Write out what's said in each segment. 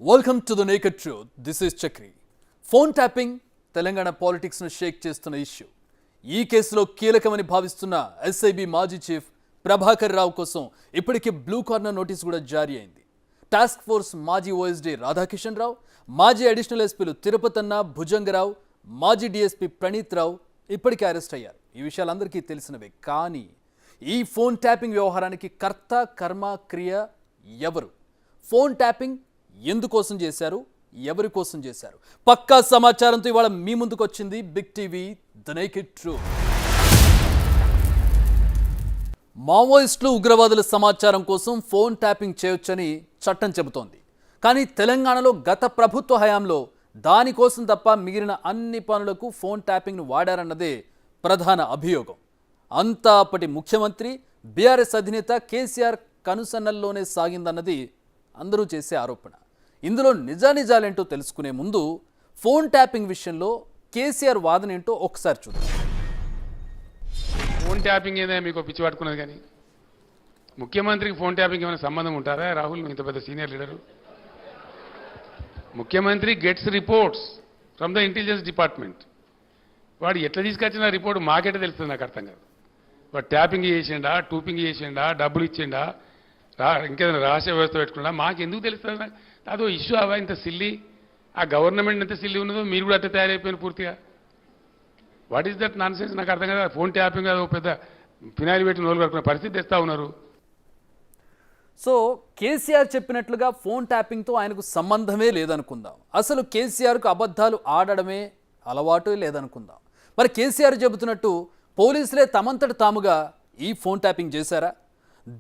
Welcome to the naked truth. This is Chakri. Phone tapping Telangana politics ను షేక్ చేస్తున్న issue. ఈ కేసులో కీలకమని భావిస్తున్న ఎస్ఐబి మాజీ చీఫ్ ప్రభాకర్ రావు కోసం ఇప్పటికే బ్లూ కార్నర్ నోటీస్ కూడా జారీ అయింది. టాస్క్ ఫోర్స్ మాజీ ఓఎస్డీ రాధాకిషన్ రావు, మాజీ అడిషనల్ ఎస్పీలు తిరుపతన్న, భుజంగరావు, మాజీ డిఎస్పీ ప్రణీత్ రావు ఇప్పటికే అరెస్ట్ అయ్యారు. ఈ విషయాలందరికీ తెలిసినవే. కానీ ఈ ఫోన్ ట్యాపింగ్ వ్యవహారానికి కర్త కర్మ క్రియ ఎవరు? ఫోన్ ట్యాపింగ్ ఎందుకోసం చేశారు, ఎవరి కోసం చేశారు? పక్కా సమాచారంతో ఇవాళ మీ ముందుకు వచ్చింది Big TV the naked truth. మావోయిస్టులు, ఉగ్రవాదుల సమాచారం కోసం ఫోన్ ట్యాపింగ్ చేయొచ్చని చట్టం చెబుతోంది. కానీ తెలంగాణలో గత ప్రభుత్వ హయాంలో దానికోసం తప్ప మిగిలిన అన్ని పనులకు ఫోన్ ట్యాపింగ్ను వాడారన్నదే ప్రధాన అభియోగం. అంతా అప్పటి ముఖ్యమంత్రి బీఆర్ఎస్ అధినేత కేసీఆర్ కనుసన్నల్లోనే సాగిందన్నది అందరూ చేసే ఆరోపణ. ఇందులో నిజానిజాలేంటో తెలుసుకునే ముందు ఫోన్ ట్యాపింగ్ విషయంలో కేసీఆర్ వాదన ఏంటో ఒకసారి చూద్దాం. ఫోన్ ట్యాపింగ్ ఏదైనా మీకు పిచ్చి పట్టుకున్నది, కానీ ముఖ్యమంత్రికి ఫోన్ ట్యాపింగ్ ఏమైనా సంబంధం ఉంటారా? రాహుల్, ఇంత పెద్ద సీనియర్ లీడరు. ముఖ్యమంత్రి gets reports from the intelligence department. వాడు ఎట్లా తీసుకొచ్చిన రిపోర్ట్ మాకెట్లా తెలుస్తుంది? నాకు అర్థం కాదు. వాడు ట్యాపింగ్ చేసిండా, టూపింగ్ చేసిండా, డబ్బులు ఇచ్చిండా, ఇంకేదైనా రహస్య వ్యవస్థ పెట్టుకున్నా మాకు ఎందుకు తెలుస్తుంది? అదో ఇష్యూ అవా ఇంత సిల్లి? ఆ గవర్నమెంట్ ఎంత సిల్లి ఉన్నదో మీరు కూడా అట్లా తయారైపోయిన పూర్తిగా. What is that non sense? నాకు అర్థం కదా. ఫోన్ ట్యాపింగ్ అది పెద్ద ఫినాయిల్ పెట్టి నోలు కట్టుకునే పరిస్థితి తెస్తా ఉన్నారు. సో కేసీఆర్ చెప్పినట్లుగా ఫోన్ ట్యాపింగ్తో ఆయనకు సంబంధమే లేదనుకుందాం. అసలు కేసీఆర్కు అబద్ధాలు ఆడడమే అలవాటు లేదనుకుందాం. మరి కేసీఆర్ చెబుతున్నట్టు పోలీసులే తమంతట తాముగా ఈ ఫోన్ ట్యాపింగ్ చేశారా?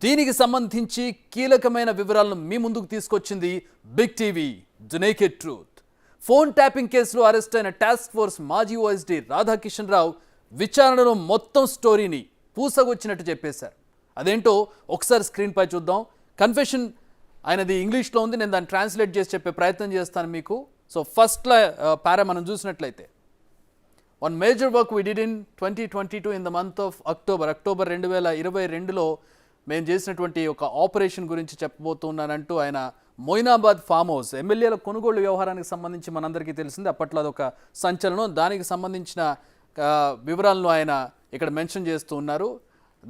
దీనికి సంబంధించి కీలకమైన వివరాలను మీ ముందుకు తీసుకొచ్చింది Big TV the naked truth. Phone tapping కేసులో అరెస్ట్ అయిన టాస్క్ ఫోర్స్ మాజీ ఓఎస్డీ రాధాకిషన్ రావు విచారణలో మొత్తం స్టోరీని పూసగొచ్చినట్టు చెప్పేశారు. అదేంటో ఒకసారి స్క్రీన్పై చూద్దాం. కన్ఫెషన్ ఆయనది ఇంగ్లీష్లో ఉంది, నేను దాన్ని ట్రాన్స్లేట్ చేసి చెప్పే ప్రయత్నం చేస్తాను మీకు. సో ఫస్ట్ పారా మనం చూసినట్లయితే, one major work we did in 2022 in the month of October 2022లో మేము చేసినటువంటి ఒక ఆపరేషన్ గురించి చెప్పబోతున్నానంటూ ఆయన మొయినాబాద్ ఫామ్ హౌస్ ఎమ్మెల్యేల కొనుగోలు వ్యవహారానికి సంబంధించి మనందరికీ తెలిసింది. అప్పట్లో అదొక సంచలనం. దానికి సంబంధించిన వివరాలను ఆయన ఇక్కడ మెన్షన్ చేస్తూ ఉన్నారు.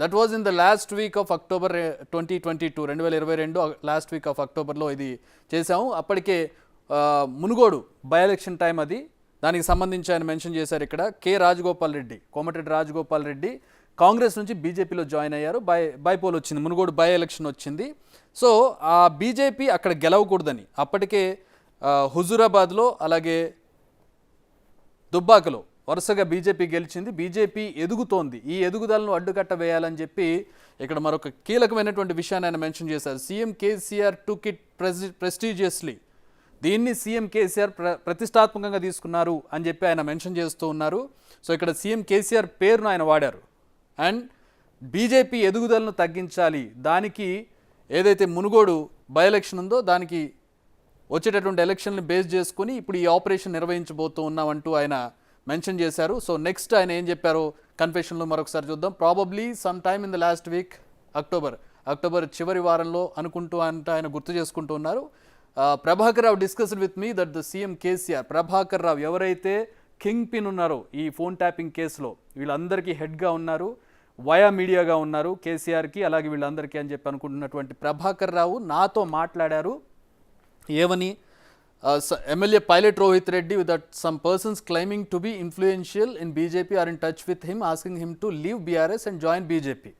That was in the last week off October 2022 last week off అక్టోబర్లో ఇది చేశాము. అప్పటికే మునుగోడు బై ఎలక్షన్ టైం అది. దానికి సంబంధించి ఆయన మెన్షన్ చేశారు ఇక్కడ. రాజగోపాల్ రెడ్డి, కోమటిరెడ్డి రాజగోపాల్ రెడ్డి కాంగ్రెస్ నుంచి బీజేపీలో జాయిన్ అయ్యారు. బైపోల్ వచ్చింది, మునుగోడు బై ఎలక్షన్ వచ్చింది. సో ఆ బీజేపీ అక్కడ గెలవకూడదని అప్పటికే హుజూరాబాద్లో అలాగే దుబ్బాకలో వరుసగా బీజేపీ గెలిచింది. బీజేపీ ఎదుగుతోంది. ఈ ఎదుగుదలను అడ్డుకట్ట వేయాలని చెప్పి ఇక్కడ మరొక కీలకమైనటువంటి విషయాన్ని ఆయన మెన్షన్ చేశారు. CM KCR took it prestigiously. దీన్ని సీఎం కేసీఆర్ ప్రతిష్టాత్మకంగా తీసుకున్నారు అని చెప్పి ఆయన మెన్షన్ చేస్తూ ఉన్నారు. సో ఇక్కడ సీఎం కేసీఆర్ పేరును ఆయన వాడారు. అండ్ బీజేపీ ఎదుగుదలను తగ్గించాలి, దానికి ఏదైతే మునుగోడు బై ఎలక్షన్ ఉందో దానికి వచ్చేటటువంటి ఎలక్షన్లు బేస్ చేసుకుని ఇప్పుడు ఈ ఆపరేషన్ నిర్వహించబోతూ ఉన్నామంటూ ఆయన మెన్షన్ చేశారు. సో నెక్స్ట్ ఆయన ఏం చెప్పారో కన్ఫెషన్లో మరొకసారి చూద్దాం. Probably some time in the last week October చివరి వారంలో అనుకుంటూ అంటే ఆయన గుర్తు చేసుకుంటూ ఉన్నారు. Prabhakar Rao discussed with me that the CM KCR, Prabhakar Rao ఎవరైతే కింగ్ పిన్ ఉన్నారో ఈ ఫోన్ ట్యాపింగ్ కేసులో, వీళ్ళందరికీ హెడ్గా ఉన్నారు, వయా మీడియాగా ఉన్నారు కేసీఆర్కి అలాగే వీళ్ళందరికీ అని చెప్పి అనుకుంటున్నటువంటి ప్రభాకర్ రావు నాతో మాట్లాడారు. ఏమని? MLA pilot Rohith Reddy that some persons claiming to be influential in BJP are in touch with him asking him to leave BRS and join BJP.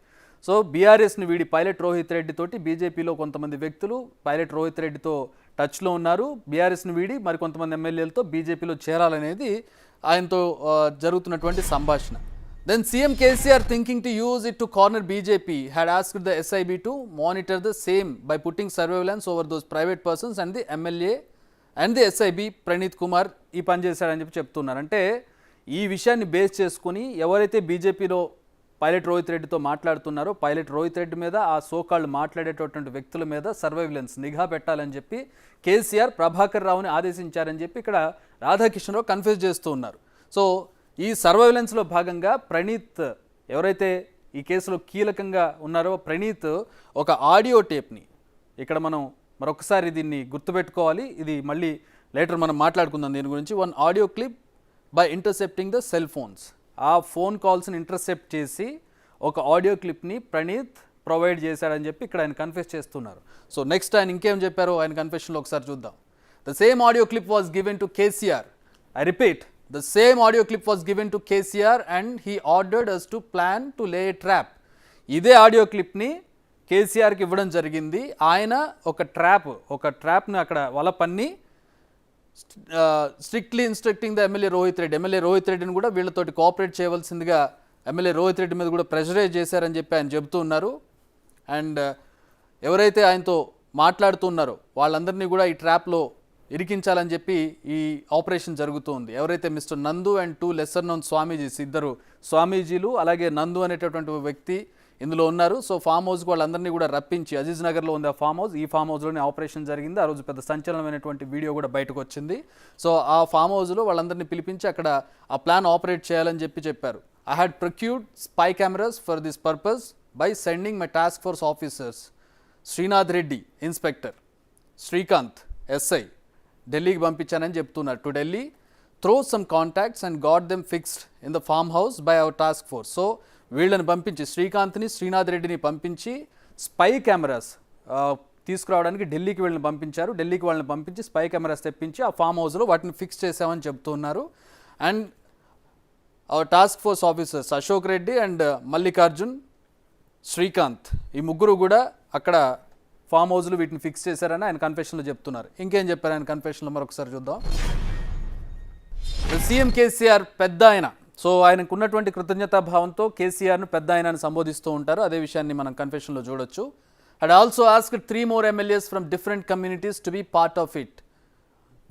So బీఆర్ఎస్ని వీడి పైలట్ రోహిత్ రెడ్డి తోటి బీజేపీలో కొంతమంది వ్యక్తులు పైలట్ రోహిత్ రెడ్డితో టచ్లో ఉన్నారు. బీఆర్ఎస్ని వీడి మరికొంతమంది ఎమ్మెల్యేలతో బీజేపీలో చేరాలనేది ఆయనతో జరుగుతున్నటువంటి సంభాషణ. Then CM KCR, thinking to use it to corner BJP, had asked the SIB to monitor the same by putting surveillance over those private persons and the MLA and the SIB Pranith Kumar ఈ పని చేశారని చెప్పి చెప్తున్నారు. అంటే ఈ విషయాన్ని base చేసుకుని ఎవరైతే బీజేపీలో పైలట్ రోహిత్ రెడ్డితో మాట్లాడుతున్నారో పైలట్ రోహిత్ రెడ్డి మీద ఆ సోకాళ్ళు మాట్లాడేటటువంటి వ్యక్తుల మీద సర్వైలెన్స్ నిఘా పెట్టాలని చెప్పి కేసీఆర్ ప్రభాకర్ రావుని ఆదేశించారని చెప్పి ఇక్కడ రాధాకిషన్ రావు కన్ఫ్యూజ్ చేస్తూ ఉన్నారు. సో ఈ సర్వైలెన్స్లో భాగంగా ప్రణీత్ ఎవరైతే ఈ కేసులో కీలకంగా ఉన్నారో ప్రణీత్ ఒక ఆడియో టేప్ని ఇక్కడ మనం మరొకసారి దీన్ని గుర్తుపెట్టుకోవాలి. ఇది మళ్ళీ లేటర్ మనం మాట్లాడుకుందాం దీని గురించి. One audio clip by ఇంటర్సెప్టింగ్ the cell phones. ఆ ఫోన్ కాల్స్ని ఇంటర్సెప్ట్ చేసి ఒక ఆడియో క్లిప్ని ప్రణీత్ ప్రొవైడ్ చేశాడని చెప్పి ఇక్కడ ఆయన కన్ఫెస్ చేస్తున్నారు. సో నెక్స్ట్ ఆయన ఇంకేం చెప్పారో ఆయన కన్ఫెషన్లో ఒకసారి చూద్దాం. The same audio clip was given to KCR. I repeat, the same audio clip was given to KCR and he ordered us to plan to lay a trap. ఇదే ఆడియో క్లిప్ని కేసీఆర్కి ఇవ్వడం జరిగింది. ఆయన ఒక ట్రాప్ని అక్కడ వల పన్ని strictly instructing the MLA Rohit రెడ్డిని కూడా వీళ్ళతోటి కోఆపరేట్ చేయవలసిందిగా ఎమ్మెల్యే రోహిత్ రెడ్డి మీద కూడా ప్రెషరైజ్ చేశారని చెప్పి ఆయన చెబుతూ ఉన్నారు. అండ్ ఎవరైతే ఆయనతో మాట్లాడుతున్నారో వాళ్ళందరినీ కూడా ఈ ట్రాప్లో ఇరికించాలని చెప్పి ఈ ఆపరేషన్ జరుగుతుంది. ఎవరైతే మిస్టర్ నందు అండ్ 2 లెసర్ నోన్ స్వామీజీస్, ఇద్దరు స్వామీజీలు అలాగే నందు అనేటటువంటి వ్యక్తి ఇందులో ఉన్నారు. సో ఫామ్ హౌస్కి వాళ్ళందరినీ కూడా రప్పించి, అజీజ్ నగర్లో ఉంది ఆ ఫామ్ హౌస్, ఈ ఫామ్ హౌస్లోనే ఆపరేషన్ జరిగింది. ఆ రోజు పెద్ద సంచలనమైనటువంటి వీడియో కూడా బయటకు వచ్చింది. సో ఆ ఫామ్ హౌస్లో వాళ్ళందరినీ పిలిపించి అక్కడ ఆ ప్లాన్ ఆపరేట్ చేయాలని చెప్పారు. I had procured spy cameras for this purpose by sending my task force officers, Srinath Reddy, Inspector, Srikanth, SI, ఢిల్లీకి పంపించానని చెప్తున్నారు. To Delhi throw some contacts and got them fixed in the farm house by our task force. So వీళ్ళని పంపించి, శ్రీకాంత్ని, శ్రీనాథ్ రెడ్డిని పంపించి spy cameras తీసుకురావడానికి ఢిల్లీకి వీళ్ళని పంపించారు. ఢిల్లీకి వాళ్ళని పంపించి స్పై కెమెరాస్ తెప్పించి ఆ ఫామ్ హౌస్లో వాటిని ఫిక్స్ చేసామని చెప్తున్నారు. And hour task force officers Ashok Reddy and Mallikarjun, Srikanth, ఈ ముగ్గురు కూడా అక్కడ ఫామ్ హౌస్లో వీటిని ఫిక్స్ చేశారని ఆయన కన్ఫెషన్లో చెప్తున్నారు. ఇంకేం చెప్పారు ఆయన కన్ఫెషన్లో మరొకసారి చూద్దాం. సీఎం కేసీఆర్ పెద్ద ఆయన. సో ఆయనకు ఉన్నటువంటి కృతజ్ఞతాభావంతో కేసీఆర్ను పెద్ద ఆయన అని సంబోధిస్తూ ఉంటారు. అదే విషయాన్ని మనం కన్ఫెషన్లో చూడొచ్చు. had also asked 3 more MLAs from different communities to be part of it.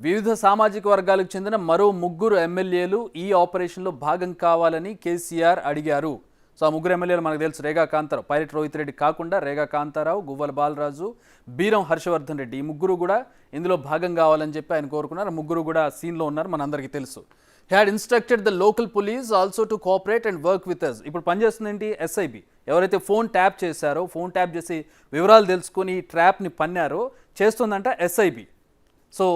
వివిధ సామాజిక వర్గాలకు చెందిన మరో 3 ఎమ్మెల్యేలు ఈ ఆపరేషన్లో భాగం కావాలని కేసీఆర్ అడిగారు. సో ఆ 3 ఎమ్మెల్యేలు మనకు తెలుసు. రేగా కాంతారావు, పైలట్ రోహిత్ రెడ్డి కాకుండా రేగా కాంతారావు, గువ్వల బాలరాజు, బీరం హర్షవర్ధన్ రెడ్డి, ఈ 3 కూడా ఇందులో భాగం కావాలని చెప్పి ఆయన కోరుకున్నారు. 3 కూడా సీన్లో ఉన్నారు, మనందరికీ తెలుసు. He had instructed the local police also to cooperate and work with us. ఇప్పుడు పనిచేస్తుంది ఏంటి? ఎస్ఐబి. ఎవరైతే ఫోన్ ట్యాప్ చేశారో, ఫోన్ ట్యాప్ చేసి వివరాలు తెలుసుకొని ఈ ట్రాప్ని పన్నారో చేస్తుందంట ఎస్ఐబి. సో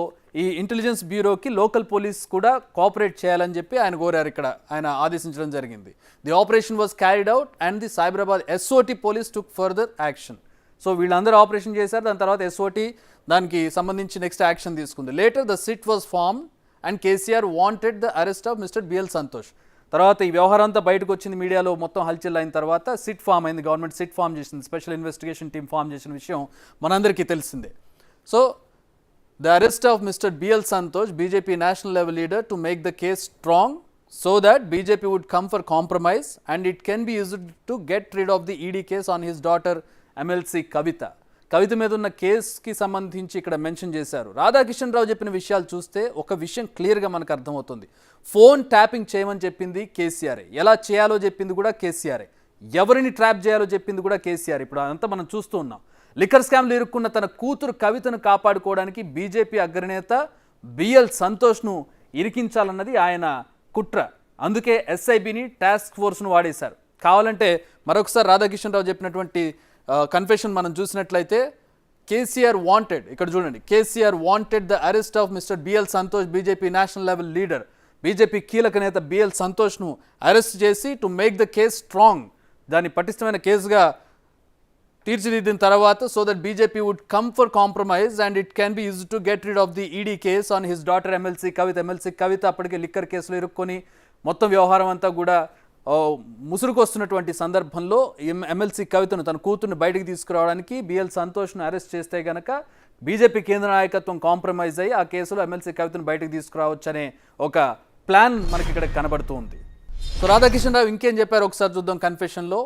ఈ ఇంటెలిజెన్స్ బ్యూరోకి లోకల్ పోలీస్ కూడా కోఆపరేట్ చేయాలని చెప్పి ఆయన కోరారు. ఇక్కడ ఆయన ఆదేశించడం జరిగింది. The operation was carried out and the Cyberabad SOT police took further action. So వీళ్ళందరూ ఆపరేషన్ చేశారు. దాని తర్వాత ఎస్ఓటి దానికి సంబంధించి నెక్స్ట్ యాక్షన్ తీసుకుంది. Later the SIT was form and KCR wanted the arrest of mister BL Santosh. తర్వాత ఈ వ్యవహారం అంతా బయటకు వచ్చింది, మీడియాలో మొత్తం హల్చల్ అయిన తర్వాత సిట్ ఫామ్ అయింది. గవర్నమెంట్ సిట్ ఫామ్ చేసింది, స్పెషల్ ఇన్వెస్టిగేషన్ టీమ్ ఫామ్ చేసిన విషయం మనందరికీ తెలిసిందే. So the arrest of Mr. B.L. Santosh, BJP national level leader, to make the case strong so that BJP would come for compromise and it can be used to get rid of the ED case on his daughter MLC Kavita. కవిత మీద ఉన్న కేసుకి సంబంధించి ఇక్కడ mention చేశారు. రాధాకిషన్ రావు చెప్పిన విషయాలు చూస్తే ఒక విషయం క్లియర్గా మనకు అర్థమవుతుంది. ఫోన్ ట్యాపింగ్ చేయమని చెప్పింది కేసీఆరే, ఎలా చేయాలో చెప్పింది కూడా కేసీఆరే, ఎవరిని ట్రాప్ చేయాలో చెప్పింది కూడా కేసీఆర్. ఇప్పుడు అదంతా మనం చూస్తూ ఉన్నాం. లిక్కర్ స్కామ్లు ఇరుక్కున్న తన కూతురు కవితను కాపాడుకోవడానికి బీజేపీ అగ్రనేత బిఎల్ సంతోష్ను ఇరికించాలన్నది ఆయన కుట్ర. అందుకే ఎస్ఐబిని టాస్క్ ఫోర్స్ను వాడేశారు. కావాలంటే మరొకసారి రాధాకిషన్ రావు చెప్పినటువంటి కన్ఫెషన్ మనం చూసినట్లయితే, కేసీఆర్ వాంటెడ్, ఇక్కడ చూడండి, KCR wanted the arrest of mister BL Santosh, BJP national level leader, BJP కీలక నేత బిఎల్ సంతోష్ను అరెస్ట్ చేసి to make the case strong, దాన్ని పటిష్టమైన కేసుగా తీర్చిదిద్దిన తర్వాత, so that BJP would come for compromise and it can be used to get rid of the ED case on his daughter MLC Kavitha. MLC Kavitha అప్పటికే లిక్కర్ కేసులో ఇరుక్కొని మొత్తం వ్యవహారం అంతా కూడా ముసురుకొస్తున్నటువంటి సందర్భంలో ఎమ్మెల్సీ కవితను, తన కూతుర్ని బయటికి తీసుకురావడానికి బిఎల్ సంతోష్ను అరెస్ట్ చేస్తే గనక బీజేపీ కేంద్ర నాయకత్వం కాంప్రమైజ్ అయ్యి ఆ కేసులో ఎమ్మెల్సీ కవితను బయటికి తీసుకురావచ్చు అనే ఒక ప్లాన్ మనకి ఇక్కడ కనబడుతూ ఉంది. సో రాధాకిషన్ రావు ఇంకేం చెప్పారు ఒకసారి చూద్దాం కన్ఫెషన్లో.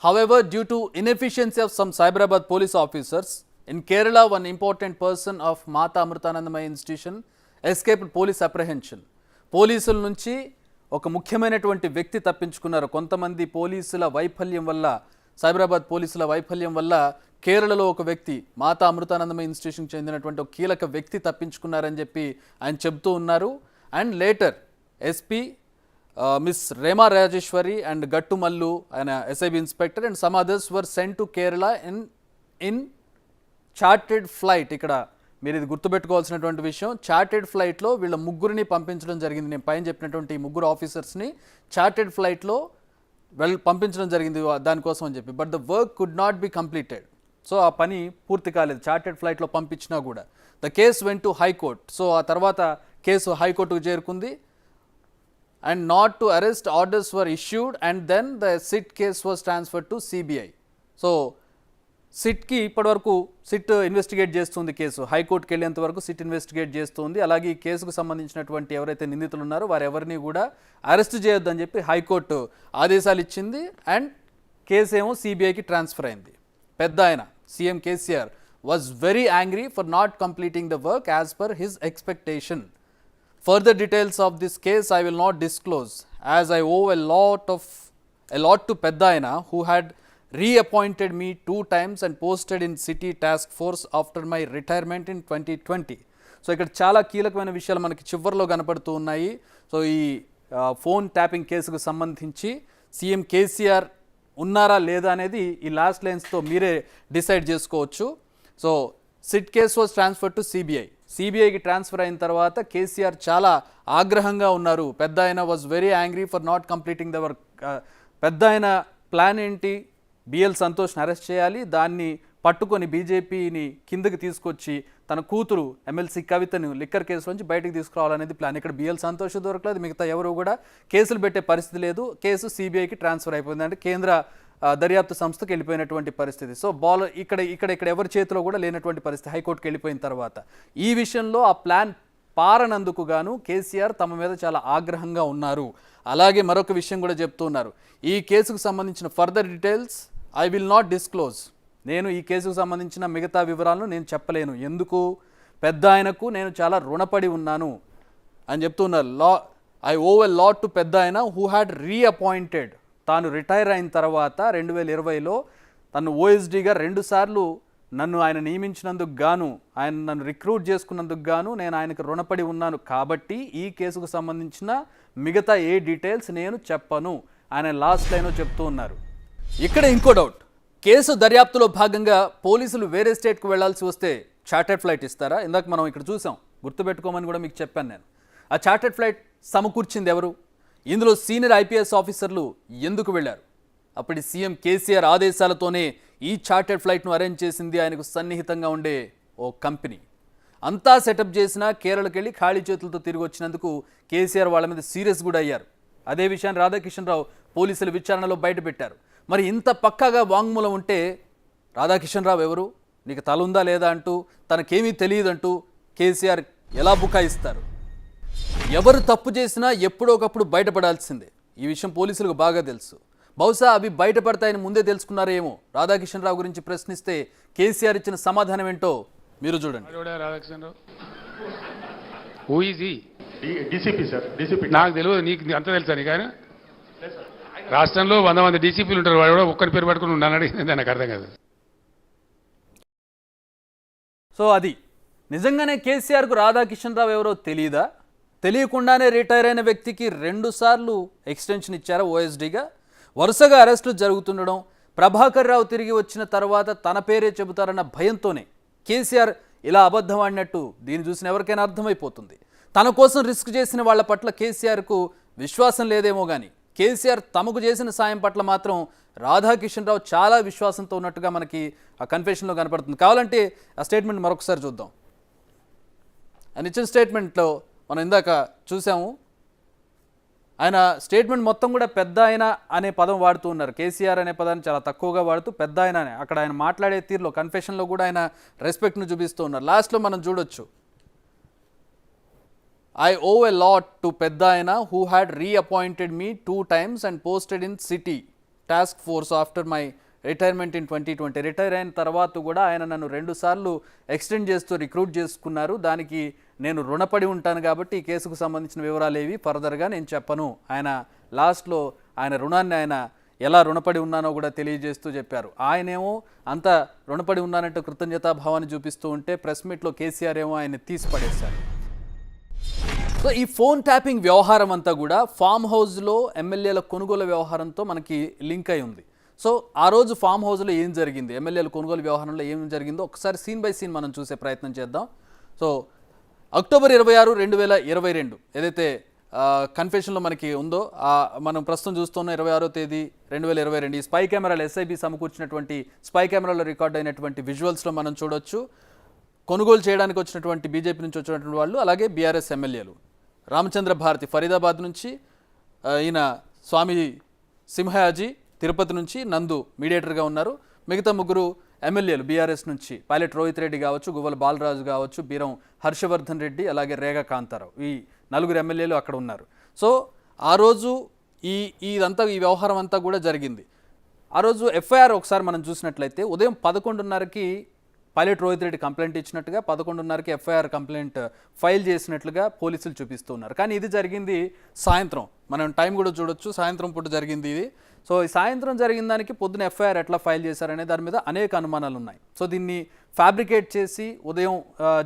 However, due to inefficiency of some Cyberabad police officers in Kerala, one important person of Mata Amrutanandamayi Institution escaped police apprehension. పోలీసుల నుంచి ఒక ముఖ్యమైనటువంటి వ్యక్తి తప్పించుకున్నారు. కొంతమంది పోలీసుల వైఫల్యం వల్ల, సైబరాబాద్ పోలీసుల వైఫల్యం వల్ల కేరళలో ఒక వ్యక్తి, మాతా అమృతానందమయ్య ఇన్స్టిట్యూషన్కి చెందినటువంటి ఒక కీలక వ్యక్తి తప్పించుకున్నారని చెప్పి ఆయన చెప్తూ ఉన్నారు. And later SP Miss Rema Rajeshwari and Gattu Mallu, an SIB inspector, and some others were sent to Kerala in chartered flight, ఇక్కడ మీరు ఇది గుర్తుపెట్టుకోవాల్సినటువంటి విషయం, చార్టెడ్ ఫ్లైట్లో వీళ్ళ ముగ్గురిని పంపించడం జరిగింది. నేను పైన చెప్పినటువంటి ఈ ముగ్గురు ఆఫీసర్స్ని చార్టెడ్ ఫ్లైట్లో పంపించడం జరిగింది దానికోసం అని చెప్పి. But the work could not be completed. So ఆ పని పూర్తి కాలేదు చార్టెడ్ ఫ్లైట్లో పంపించినా కూడా. The case went to high court. So ఆ తర్వాత కేసు హైకోర్టుకు చేరుకుంది. And not to arrest orders were issued and then the SIT case was transferred to CBI. So సిట్కి ఇప్పటివరకు సిట్ ఇన్వెస్టిగేట్ చేస్తుంది కేసు. హైకోర్టుకి వెళ్ళేంత వరకు సిట్ ఇన్వెస్టిగేట్ చేస్తుంది. అలాగే ఈ కేసుకు సంబంధించినటువంటి ఎవరైతే నిందితులు ఉన్నారో వారు ఎవరిని కూడా అరెస్ట్ చేయొద్దని చెప్పి హైకోర్టు ఆదేశాలు ఇచ్చింది. అండ్ కేసు ఏమో సిబిఐకి ట్రాన్స్ఫర్ అయింది. పెద్ద ఆయన CM KCR was very angry for not completing the work as per his expectation. Further details of this case I will not disclose as I owe a lot to Peddaina who had reappointed me 2 times and posted in city task force after my retirement in 2020. So ఇక్కడ చాలా కీలకమైన విషయాలు మనకి చివరిలో కనపడుతూ ఉన్నాయి. So ఈ phone tapping కేసుకు సంబంధించి సీఎం కేసీఆర్ ఉన్నారా లేదా అనేది ఈ లాస్ట్ లైన్స్తో మీరే డిసైడ్ చేసుకోవచ్చు. So SIT case was transfer to CBI. సిబిఐకి ట్రాన్స్ఫర్ అయిన తర్వాత కేసీఆర్ చాలా ఆగ్రహంగా ఉన్నారు. పెద్ద ఆయన was very angry for not completing the work. పెద్ద ఆయన ప్లాన్ ఏంటి, బిఎల్ సంతోష్ని అరెస్ట్ చేయాలి, దాన్ని పట్టుకొని బీజేపీని కిందకి తీసుకొచ్చి తన కూతురు ఎమ్మెల్సీ కవితను లిక్కర్ కేసు నుంచి బయటకు తీసుకురావాలనేది ప్లాన్. ఇక్కడ బిఎల్ సంతోష్ దొరకలేదు, మిగతా ఎవరు కూడా కేసులు పెట్టే పరిస్థితి లేదు. కేసు సిబిఐకి ట్రాన్స్ఫర్ అయిపోయింది, అంటే కేంద్ర దర్యాప్తు సంస్థకు వెళ్ళిపోయినటువంటి పరిస్థితి. సో ఇక్కడ ఎవరి చేతిలో కూడా లేనటువంటి పరిస్థితి హైకోర్టుకి వెళ్ళిపోయిన తర్వాత. ఈ విషయంలో ఆ ప్లాన్ పారనందుకు గాను కేసీఆర్ తమ మీద చాలా ఆగ్రహంగా ఉన్నారు. అలాగే మరొక విషయం కూడా చెప్తున్నారు, ఈ కేసుకు సంబంధించిన further details I will not disclose. నేను ఈ కేసుకు సంబంధించిన మిగతా వివరాలను నేను చెప్పలేను. ఎందుకు? పెద్ద ఆయనకు నేను చాలా రుణపడి ఉన్నాను అని చెప్తున్నారు. I owe a lot to పెద్ద ఆయన హూ హ్యాడ్ రీఅపాయింటెడ్. తాను రిటైర్ అయిన తర్వాత 2020లో తను ఓఎస్డీగా 2 సార్లు నన్ను ఆయన నియమించినందుకు గాను, ఆయన నన్ను రిక్రూట్ చేసుకున్నందుకు గాను నేను ఆయనకు రుణపడి ఉన్నాను. కాబట్టి ఈ కేసుకు సంబంధించిన మిగతా ఏ డీటెయిల్స్ నేను చెప్పను ఆయన లాస్ట్ లైన్లో చెప్తూ ఉన్నారు. ఇక్కడ ఇంకో డౌట్, కేసు దర్యాప్తులో భాగంగా పోలీసులు వేరే స్టేట్కు వెళ్లాల్సి వస్తే చార్టెడ్ ఫ్లైట్ ఇస్తారా? ఇందాక మనం ఇక్కడ చూసాం, గుర్తుపెట్టుకోమని కూడా మీకు చెప్పాను నేను. ఆ చార్టెడ్ ఫ్లైట్ సమకూర్చింది ఎవరు? ఇందులో సీనియర్ ఐపీఎస్ ఆఫీసర్లు ఎందుకు వెళ్లారు? అప్పటి సీఎం కేసీఆర్ ఆదేశాలతోనే ఈ చార్టెడ్ ఫ్లైట్ను అరేంజ్ చేసింది ఆయనకు సన్నిహితంగా ఉండే ఓ కంపెనీ. అంతా సెటప్ చేసినా కేరళకి వెళ్ళి ఖాళీ చేతులతో తిరిగి వచ్చినందుకు కేసీఆర్ వాళ్ళ మీద సీరియస్ కూడా అయ్యారు. అదే విషయాన్ని రాధాకిషన్ రావు పోలీసుల విచారణలో బయటపెట్టారు. మరి ఇంత పక్కాగా వాంగ్మూలం ఉంటే రాధాకిషన్ రావు ఎవరు, నీకు తల ఉందా లేదా అంటూ, తనకేమీ తెలియదంటూ కేసీఆర్ ఎలా బుకాయిస్తారు? ఎవరు తప్పు చేసినా ఎప్పుడో ఒకప్పుడు బయటపడాల్సిందే. ఈ విషయం పోలీసులకు బాగా తెలుసు. బహుశా అవి బయటపడతాయని ముందే తెలుసుకున్నారేమో. రాధాకిషన్ రావు గురించి ప్రశ్నిస్తే కేసీఆర్ ఇచ్చిన సమాధానం ఏంటో మీరు చూడండి. నాకు తెలియదు, నీకు అంత తెలుసా? నీకు ఆయన రాష్ట్రంలో 100 మంది డీసీపీలు ఉంటారు, వాడు కూడా ఒక్కరి పేరు పట్టుకుని ఉన్నాను అడిగింది, నాకు అర్థం కాదు. సో అది నిజంగానే కేసీఆర్కు రాధాకిషన్ రావు ఎవరో తెలియదా? తెలియకుండానే రిటైర్ అయిన వ్యక్తికి 2 సార్లు ఎక్స్టెన్షన్ ఇచ్చారా ఓఎస్డీగా? వరుసగా అరెస్టులు జరుగుతుండడం, ప్రభాకర్ రావు తిరిగి వచ్చిన తర్వాత తన పేరే చెబుతారన్న భయంతోనే కేసీఆర్ ఇలా అబద్ధం ఆడినట్టు దీన్ని చూసిన ఎవరికైనా అర్థమైపోతుంది. తన కోసం రిస్క్ చేసిన వాళ్ళ పట్ల కేసీఆర్కు విశ్వాసం లేదేమో కానీ కేసీఆర్ తమకు చేసిన సాయం పట్ల మాత్రం రాధాకిషన్ రావు చాలా విశ్వాసంతో ఉన్నట్టుగా మనకి ఆ కన్ఫెషన్లో కనపడుతుంది. కావాలంటే ఆ స్టేట్మెంట్ మరొకసారి చూద్దాం. ఆయన ఇచ్చిన స్టేట్మెంట్లో మనం ఇందాక చూసాము, ఆయన స్టేట్మెంట్ మొత్తం కూడా పెద్ద ఆయన అనే పదం వాడుతూ ఉన్నారు. కేసీఆర్ అనే పదాన్ని చాలా తక్కువగా వాడుతూ పెద్ద ఆయన అనే అక్కడ ఆయన మాట్లాడే తీరులో కన్ఫెషన్లో కూడా ఆయన రెస్పెక్ట్ను చూపిస్తూ ఉన్నారు. లాస్ట్లో మనం చూడొచ్చు, I owe a lot to Peddaina who had reappointed me 2 times and posted in city task force after my retirement in 2020. Retire అయిన తర్వాత కూడా ఆయన నన్ను 2 సార్లు ఎక్స్టెండ్ చేస్తూ రిక్రూట్ చేసుకున్నారు. దానికి నేను రుణపడి ఉంటాను కాబట్టి ఈ కేసుకు సంబంధించిన వివరాలు ఏవి ఫర్దర్గా నేను చెప్పను. ఆయన లాస్ట్లో ఆయన రుణాన్ని ఆయన ఎలా రుణపడి ఉన్నానో కూడా తెలియజేస్తూ చెప్పారు. ఆయనేమో అంత రుణపడి ఉన్నానంటే కృతజ్ఞతాభావాన్ని చూపిస్తూ ఉంటే ప్రెస్ మీట్లో కేసీఆర్ ఏమో ఆయన తీసి పడేశారు. సో ఈ ఫోన్ ట్యాపింగ్ వ్యవహారం అంతా కూడా ఫామ్ హౌస్లో ఎమ్మెల్యేల కొనుగోలు వ్యవహారంతో మనకి లింక్ అయి ఉంది. సో ఆ రోజు ఫామ్ హౌస్లో ఏం జరిగింది, ఎమ్మెల్యేల కొనుగోలు వ్యవహారంలో ఏం జరిగిందో ఒకసారి సీన్ బై సీన్ మనం చూసే ప్రయత్నం చేద్దాం. సో అక్టోబర్ 26, 2022 ఏదైతే కన్ఫెషన్లో మనకి ఉందో మనం ప్రస్తుతం చూస్తున్న 26వ తేదీ 2022 ఈ స్పై కెమెరాలు ఎస్ఐబి సమకూర్చినటువంటి స్పై కెమెరాలో రికార్డ్ అయినటువంటి విజువల్స్లో మనం చూడొచ్చు. కొనుగోలు చేయడానికి వచ్చినటువంటి బీజేపీ నుంచి వచ్చినటువంటి వాళ్ళు, అలాగే బీఆర్ఎస్ ఎమ్మెల్యేలు రామచంద్ర భారతి ఫరీదాబాద్ నుంచి, ఈయన స్వామి సింహయాజీ తిరుపతి నుంచి, నందు మీడియేటర్గా ఉన్నారు. మిగతా ముగ్గురు ఎమ్మెల్యేలు బీఆర్ఎస్ నుంచి పైలట్ రోహిత్ రెడ్డి కావచ్చు, గువ్వల బాలరాజు కావచ్చు, బీరం హర్షవర్ధన్ రెడ్డి, అలాగే రేగా కాంతారావు, ఈ నలుగురు ఎమ్మెల్యేలు అక్కడ ఉన్నారు. సో ఆ రోజు ఇదంతా ఈ వ్యవహారం అంతా కూడా జరిగింది. ఆ రోజు ఎఫ్ఐఆర్ ఒకసారి మనం చూసినట్లయితే ఉదయం 11:30కి పైలట్ రోహిత్ రెడ్డి కంప్లైంట్ ఇచ్చినట్టుగా, 11:30కి ఎఫ్ఐఆర్ కంప్లైంట్ ఫైల్ చేసినట్లుగా పోలీసులు చూపిస్తున్నారు. కానీ ఇది జరిగింది సాయంత్రం, మనం టైం కూడా చూడొచ్చు, సాయంత్రం పూట జరిగింది ఇది. సో ఈ సాయంత్రం జరిగిన దానికి పొద్దున ఎఫ్ఐఆర్ ఎట్లా ఫైల్ చేశారనే దాని మీద అనేక అనుమానాలు ఉన్నాయి. సో దీన్ని ఫ్యాబ్రికేట్ చేసి ఉదయం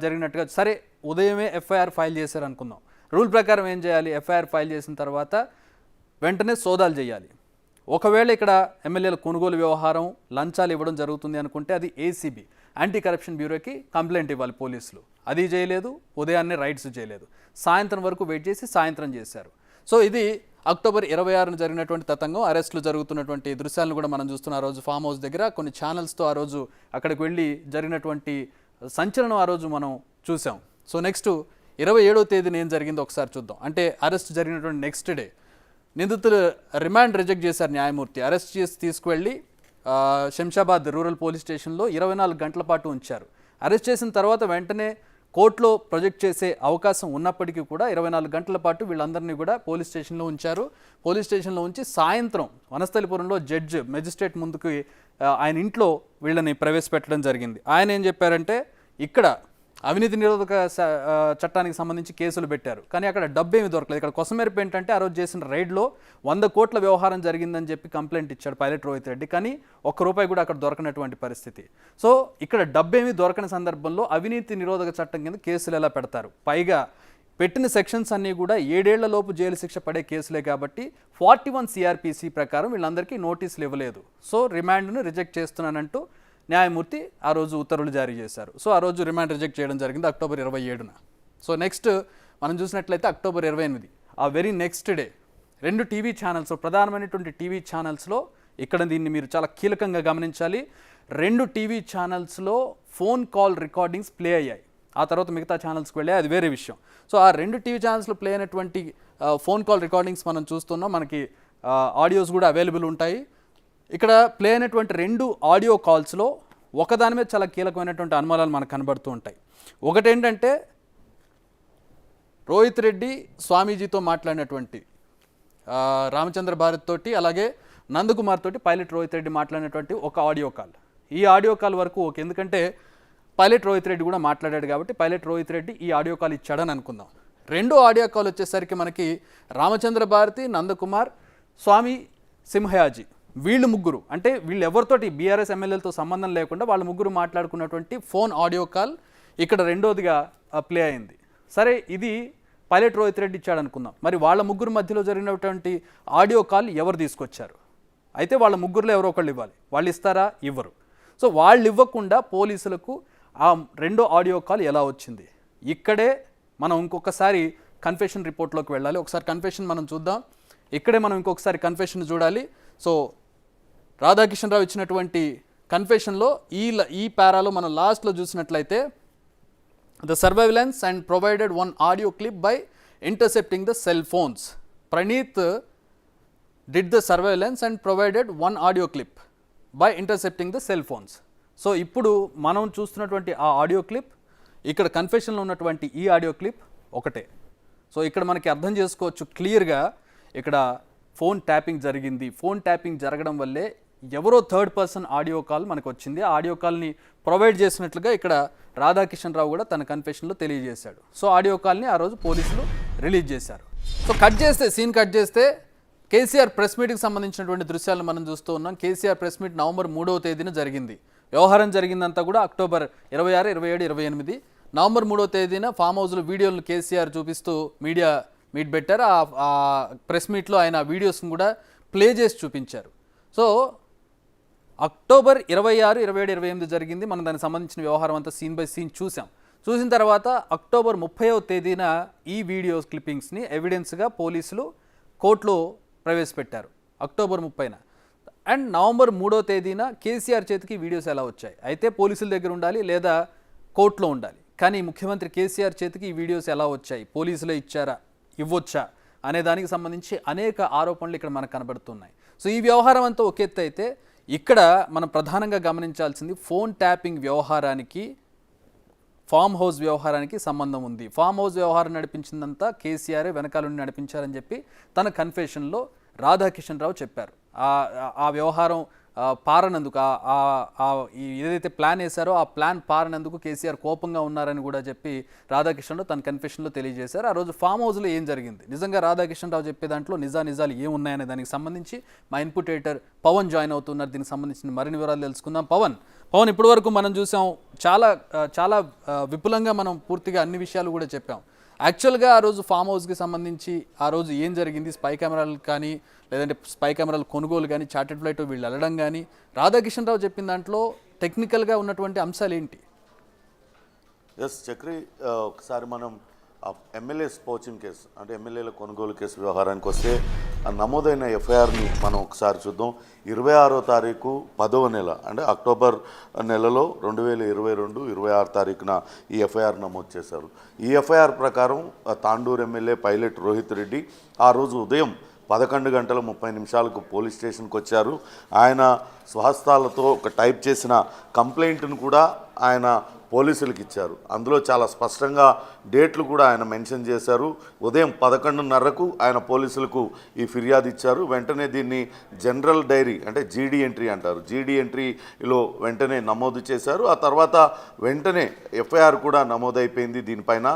జరిగినట్టుగా, సరే ఉదయమే ఎఫ్ఐఆర్ ఫైల్ చేశారు అనుకుందాం. రూల్ ప్రకారం ఏం చేయాలి, ఎఫ్ఐఆర్ ఫైల్ చేసిన తర్వాత వెంటనే సోదాలు చేయాలి. ఒకవేళ ఇక్కడ ఎమ్మెల్యేల కొనుగోలు వ్యవహారం లంచాలు ఇవ్వడం జరుగుతుంది అనుకుంటే అది ఏసీబీ యాంటీ కరప్షన్ బ్యూరోకి కంప్లైంట్ ఇవ్వాలి పోలీసులు. అది చేయలేదు, ఉదయాన్నే రైడ్స్ చేయలేదు, సాయంత్రం వరకు వెయిట్ చేసి సాయంత్రం చేశారు. సో ఇది అక్టోబర్ 26న జరిగినటువంటి తతంగం. అరెస్టులు జరుగుతున్నటువంటి దృశ్యాలను కూడా మనం చూస్తున్న ఆ రోజు ఫామ్ హౌస్ దగ్గర కొన్ని ఛానల్స్తో ఆ రోజు అక్కడికి వెళ్ళి జరిగినటువంటి సంచలనం ఆ రోజు మనం చూసాం. సో నెక్స్ట్ 27వ తేదీన ఏం జరిగిందో ఒకసారి చూద్దాం. అంటే అరెస్ట్ జరిగినటువంటి నెక్స్ట్ డే నిందితులు రిమాండ్ రిజెక్ట్ చేశారు న్యాయమూర్తి. అరెస్ట్ చేసి తీసుకువెళ్ళి శంషాబాద్ రూరల్ పోలీస్ స్టేషన్లో 24 గంటల పాటు ఉంచారు. అరెస్ట్ చేసిన తర్వాత వెంటనే కోర్టులో ప్రొజెక్ట్ చేసే అవకాశం ఉన్నప్పటికీ కూడా 24 గంటల పాటు వీళ్ళందరినీ కూడా పోలీస్ స్టేషన్లో ఉంచారు. పోలీస్ స్టేషన్లో ఉంచి సాయంత్రం వనస్థలిపురంలో మెజిస్ట్రేట్ ముందుకు ఆయన ఇంట్లో వీళ్ళని ప్రవేశపెట్టడం జరిగింది. ఆయన ఏం చెప్పారంటే, ఇక్కడ అవినీతి నిరోధక చట్టానికి సంబంధించి కేసులు పెట్టారు, కానీ అక్కడ డబ్బు ఏమి దొరకలేదు. ఇక్కడ కొసమెరుపు ఏంటంటే, ఆ రోజు చేసిన రైడ్లో 100 కోట్ల వ్యవహారం జరిగిందని చెప్పి కంప్లైంట్ ఇచ్చాడు పైలట్ రోహిత్ రెడ్డి, కానీ ₹1 కూడా అక్కడ దొరకనటువంటి పరిస్థితి. సో ఇక్కడ డబ్బు ఏమి దొరకని సందర్భంలో అవినీతి నిరోధక చట్టం కింద కేసులు ఎలా పెడతారు? పైగా పెట్టిన సెక్షన్స్ అన్నీ కూడా 7 ఏళ్ల లోపు జైలు శిక్ష పడే కేసులే కాబట్టి 41 CRPC ప్రకారం వీళ్ళందరికీ నోటీసులు ఇవ్వలేదు. సో రిమాండ్ను రిజెక్ట్ చేస్తున్నానంటూ న్యాయమూర్తి ఆ రోజు ఉత్తర్వులు జారీ చేశారు. సో ఆ రోజు రిమాండ్ రిజెక్ట్ చేయడం జరిగింది అక్టోబర్ 27న. సో నెక్స్ట్ మనం చూసినట్లయితే అక్టోబర్ 28 ఆ very next day 2 TV channels, ప్రధానమైనటువంటి టీవీ ఛానల్స్లో, ఇక్కడ దీన్ని మీరు చాలా కీలకంగా గమనించాలి, 2 టీవీ ఛానల్స్లో ఫోన్ కాల్ రికార్డింగ్స్ ప్లే అయ్యాయి. ఆ తర్వాత మిగతా ఛానల్స్కి వెళ్ళాయి, అది వేరే విషయం. సో ఆ 2 టీవీ ఛానల్స్లో ప్లే అయినటువంటి ఫోన్ కాల్ రికార్డింగ్స్ మనం చూస్తున్నాం. మనకి ఆడియోస్ కూడా అవైలబుల్ ఉంటాయి. ఇక్కడ ప్లే అయినటువంటి 2 ఆడియో కాల్స్లో ఒకదాని మీద చాలా కీలకమైనటువంటి అనుమానాలు మనకు కనబడుతూ ఉంటాయి. ఒకటేంటంటే, రోహిత్ రెడ్డి స్వామీజీతో మాట్లాడినటువంటి రామచంద్ర భారత్ తోటి, అలాగే నందకుమార్ తోటి పైలట్ రోహిత్ రెడ్డి మాట్లాడినటువంటి ఒక ఆడియో కాల్. ఈ ఆడియో కాల్ వరకు ఓకే, ఎందుకంటే పైలట్ రోహిత్ రెడ్డి కూడా మాట్లాడాడు కాబట్టి పైలట్ రోహిత్ రెడ్డి ఈ ఆడియో కాల్ ఇచ్చాడని అనుకుందాం. 2 ఆడియో కాల్ వచ్చేసరికి మనకి రామచంద్ర భారతి, నందకుమార్, స్వామి సింహయాజీ, వీళ్ళు ముగ్గురు, అంటే వీళ్ళు ఎవరితోటి బీఆర్ఎస్ ఎమ్మెల్యేలతో సంబంధం లేకుండా వాళ్ళ ముగ్గురు మాట్లాడుకున్నటువంటి ఫోన్ ఆడియో కాల్ ఇక్కడ రెండోదిగా ప్లే అయింది. సరే, ఇది పైలట్ రోహిత్ రెడ్డి ఇచ్చాడు అనుకుందాం. మరి వాళ్ళ ముగ్గురు మధ్యలో జరిగినటువంటి ఆడియో కాల్ ఎవరు తీసుకొచ్చారు? అయితే వాళ్ళ ముగ్గురులో ఎవరో ఒకళ్ళు ఇవ్వాలి. వాళ్ళు ఇస్తారా? ఇవ్వరు. సో వాళ్ళు ఇవ్వకుండా పోలీసులకు ఆ 2వ ఆడియో కాల్ ఎలా వచ్చింది? ఇక్కడే మనం ఇంకొకసారి కన్ఫెషన్ రిపోర్ట్లోకి వెళ్ళాలి. ఒకసారి కన్ఫెషన్ మనం చూద్దాం. ఇక్కడే మనం ఇంకొకసారి కన్ఫెషన్ చూడాలి. సో రాధాకిషన్ రావు ఇచ్చినటువంటి కన్ఫెషన్లో ఈ పారాలో మనం లాస్ట్లో చూసినట్లయితే, the surveillance and provided 1 audio clip by ఇంటర్సెప్టింగ్ the cell phones. Praneeth did the surveillance and provided 1 audio clip by ఇంటర్సెప్టింగ్ the cell phones. So ఇప్పుడు మనం చూస్తున్నటువంటి ఆ ఆడియో క్లిప్, ఇక్కడ కన్ఫెషన్లో ఉన్నటువంటి ఈ ఆడియో క్లిప్ ఒకటే. సో ఇక్కడ మనకి అర్థం చేసుకోవచ్చు క్లియర్గా, ఇక్కడ ఫోన్ ట్యాపింగ్ జరిగింది. ఫోన్ ట్యాపింగ్ జరగడం వల్లే ఎవరో థర్డ్ పర్సన్ ఆడియో కాల్ మనకు వచ్చింది. ఆ ఆడియో కాల్ని ప్రొవైడ్ చేసినట్లుగా ఇక్కడ రాధాకిషన్ రావు కూడా తన కన్ఫెషన్లో తెలియజేశాడు. సో ఆడియో కాల్ని ఆ రోజు పోలీసులు రిలీజ్ చేశారు. సో సీన్ కట్ చేస్తే కేసీఆర్ ప్రెస్ మీట్కి సంబంధించినటువంటి దృశ్యాలను మనం చూస్తూ ఉన్నాం. కేసీఆర్ ప్రెస్ మీట్ నవంబర్ 3వ తేదీన జరిగింది. వ్యవహారం జరిగిందంతా కూడా అక్టోబర్ 26, 27, 28. నవంబర్ 3వ తేదీన ఫామ్ హౌస్లో వీడియోలను కేసీఆర్ చూపిస్తూ మీడియా మీట్ పెట్టారు. ఆ ప్రెస్ మీట్లో ఆయన వీడియోస్ని కూడా ప్లే చేసి చూపించారు. సో అక్టోబర్ 26, 27, 28 జరిగింది. మనం దానికి సంబంధించిన వ్యవహారం అంతా సీన్ బై సీన్ చూసిన తర్వాత అక్టోబర్ 30వ తేదీన ఈ వీడియో క్లిప్పింగ్స్ని ఎవిడెన్స్గా పోలీసులు కోర్టులో ప్రవేశపెట్టారు అక్టోబర్ 30న. అండ్ నవంబర్ 3వ తేదీన కేసీఆర్ చేతికి వీడియోస్ ఎలా వచ్చాయి, అయితే పోలీసుల దగ్గర ఉండాలి లేదా కోర్టులో ఉండాలి, కానీ ముఖ్యమంత్రి కేసీఆర్ చేతికి ఈ వీడియోస్ ఎలా వచ్చాయి, పోలీసులే ఇచ్చారా, ఇవ్వొచ్చా అనే దానికి సంబంధించి అనేక ఆరోపణలు ఇక్కడ మనకు కనబడుతున్నాయి. సో ఈ వ్యవహారం అంతా ఒక ఎత్తు అయితే, ఇక్కడ మనం ప్రధానంగా గమనించాల్సింది ఫోన్ ట్యాపింగ్ వ్యవహారానికి ఫామ్ హౌస్ వ్యవహారానికి సంబంధం ఉంది. ఫామ్ హౌస్ వ్యవహారం నడిపించిందంతా కేసీఆర్ వెనకాల నుండి నడిపించారని చెప్పి తన కన్ఫెషన్లో రాధాకిషన్ రావు చెప్పారు. ఆ వ్యవహారం పారనందుకు ఏదైతే ప్లాన్ వేశారో ఆ ప్లాన్ పారనందుకు కేసీఆర్ కోపంగా ఉన్నారని కూడా చెప్పి రాధాకిషన్ రావు తన కన్ఫెషన్లో తెలియజేశారు. ఆ రోజు ఫామ్ హౌస్లో ఏం జరిగింది, నిజంగా రాధాకిషన్ రావు చెప్పే దాంట్లో నిజాలు ఏమున్నాయనే దానికి సంబంధించి మా ఇన్పుట్ ఎడిటర్ పవన్ జాయిన్ అవుతున్నారు. దీనికి సంబంధించిన మరిన్ని వివరాలు తెలుసుకుందాం. పవన్, ఇప్పటివరకు మనం చూసాం, చాలా విపులంగా మనం పూర్తిగా అన్ని విషయాలు కూడా చెప్పాం. యాక్చువల్గా ఆ రోజు ఫామ్ హౌస్కి సంబంధించి ఆ రోజు ఏం జరిగింది, స్పై కెమెరాలు కానీ లేదంటే స్పై కెమెరాల కొనుగోలు కానీ చార్టెడ్ ఫ్లైట్ వీళ్ళు వెళ్ళడం కానీ రాధాకిషన్ రావు చెప్పిన దాంట్లో టెక్నికల్గా ఉన్నటువంటి అంశాలు ఏంటి? చక్రి, ఒకసారి మనం ఎమ్మెల్యే స్పోచింగ్ కేసు అంటే ఎమ్మెల్యేల కొనుగోలు కేసు వ్యవహారానికి వస్తే ఆ నమోదైన ఎఫ్ఐఆర్ని మనం ఒకసారి చూద్దాం. 26వ తారీఖు 10వ నెల అంటే అక్టోబర్ నెలలో 2022 26 తారీఖున ఈ ఎఫ్ఐఆర్ నమోదు చేశారు. ఈ ఎఫ్ఐఆర్ ప్రకారం తాండూరు ఎమ్మెల్యే పైలట్ రోహిత్ రెడ్డి ఆ రోజు ఉదయం 11:30 పోలీస్ స్టేషన్కి వచ్చారు. ఆయన స్వహస్తాలతో ఒక టైప్ చేసిన కంప్లైంట్ను కూడా ఆయన పోలీసులకు ఇచ్చారు. అందులో చాలా స్పష్టంగా డేట్లు కూడా ఆయన మెన్షన్ చేశారు. ఉదయం 11:30కు ఆయన పోలీసులకు ఈ ఫిర్యాదు ఇచ్చారు. వెంటనే దీన్ని జనరల్ డైరీ అంటే జీడీ ఎంట్రీ అంటారు, జీడీ ఎంట్రీలో వెంటనే నమోదు చేశారు. ఆ తర్వాత వెంటనే ఎఫ్ఐఆర్ కూడా నమోదైపోయింది దీనిపైన.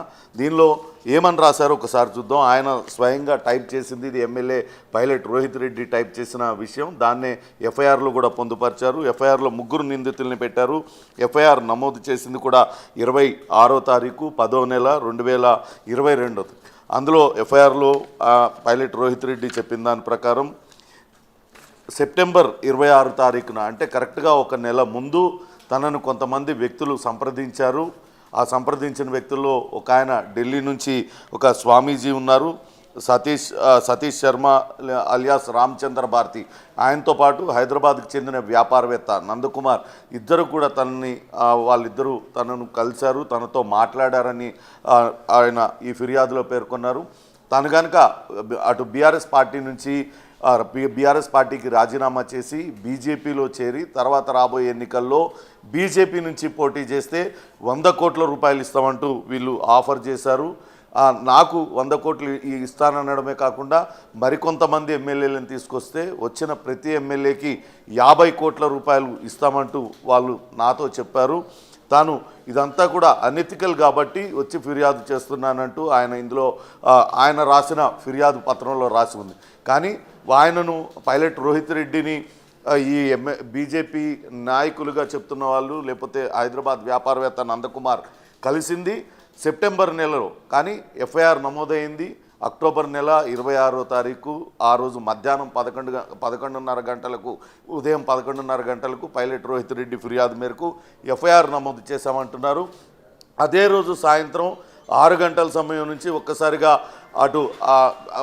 దీనిలో ఏమని రాశారో ఒకసారి చూద్దాం. ఆయన స్వయంగా టైప్ చేసింది, ఇది MLA pilot Rohith Reddy type చేసిన విషయం. దాన్నే ఎఫ్ఐఆర్లో కూడా పొందుపరిచారు. ఎఫ్ఐఆర్లో 3 నిందితుల్ని పెట్టారు. ఎఫ్ఐఆర్ నమోదు చేసింది కూడా 26వ తారీఖు 10వ నెల 2022. అందులో ఎఫ్ఐఆర్లో పైలట్ రోహిత్ రెడ్డి చెప్పిన దాని ప్రకారం సెప్టెంబర్ 26 తారీఖున అంటే కరెక్ట్గా ఒక నెల ముందు తనను కొంతమంది వ్యక్తులు సంప్రదించారు. ఆ సంప్రదించిన వ్యక్తుల్లో ఒక ఆయన ఢిల్లీ నుంచి ఒక స్వామీజీ ఉన్నారు, సతీష్ శర్మ అలియాస్ రామచంద్ర భారతి, ఆయనతో పాటు హైదరాబాద్కి చెందిన వ్యాపారవేత్త నందకుమార్, ఇద్దరు కూడా వాళ్ళిద్దరూ తనను కలిశారు, తనతో మాట్లాడారని ఆయన ఈ ఫిర్యాదులో పేర్కొన్నారు. తను కనుక అటు బీఆర్ఎస్ పార్టీ నుంచి బీఆర్ఎస్ పార్టీకి రాజీనామా చేసి బీజేపీలో చేరి తర్వాత రాబోయే ఎన్నికల్లో బీజేపీ నుంచి పోటీ చేస్తే 100 కోట్ల రూపాయలు ఇస్తామంటూ వీళ్ళు ఆఫర్ చేశారు. నాకు 100 కోట్లు ఇస్తాననడమే కాకుండా మరికొంతమంది ఎమ్మెల్యేలను తీసుకొస్తే వచ్చిన ప్రతి ఎమ్మెల్యేకి 50 కోట్ల రూపాయలు ఇస్తామంటూ వాళ్ళు నాతో చెప్పారు. తాను ఇదంతా కూడా అనెథికల్ కాబట్టి వచ్చి ఫిర్యాదు చేస్తున్నానంటూ ఇందులో ఆయన రాసిన ఫిర్యాదు పత్రంలో రాసి ఉంది. కానీ ఆయనను పైలట్ రోహిత్ రెడ్డిని ఈ బీజేపీ నాయకులుగా చెప్తున్న వాళ్ళు లేకపోతే హైదరాబాద్ వ్యాపారవేత్త నందకుమార్ కలిసింది సెప్టెంబర్ నెలలో. కానీ ఎఫ్ఐఆర్ నమోదైంది అక్టోబర్ నెల 26వ తారీఖు. ఆ రోజు మధ్యాహ్నం 11:30 గంటలకు ఉదయం 11:30 గంటలకు పైలట్ రోహిత్ రెడ్డి ఫిర్యాదు మేరకు ఎఫ్ఐఆర్ నమోదు చేశామంటున్నారు. అదే రోజు సాయంత్రం 6 గంటల సమయం నుంచి ఒక్కసారిగా అటు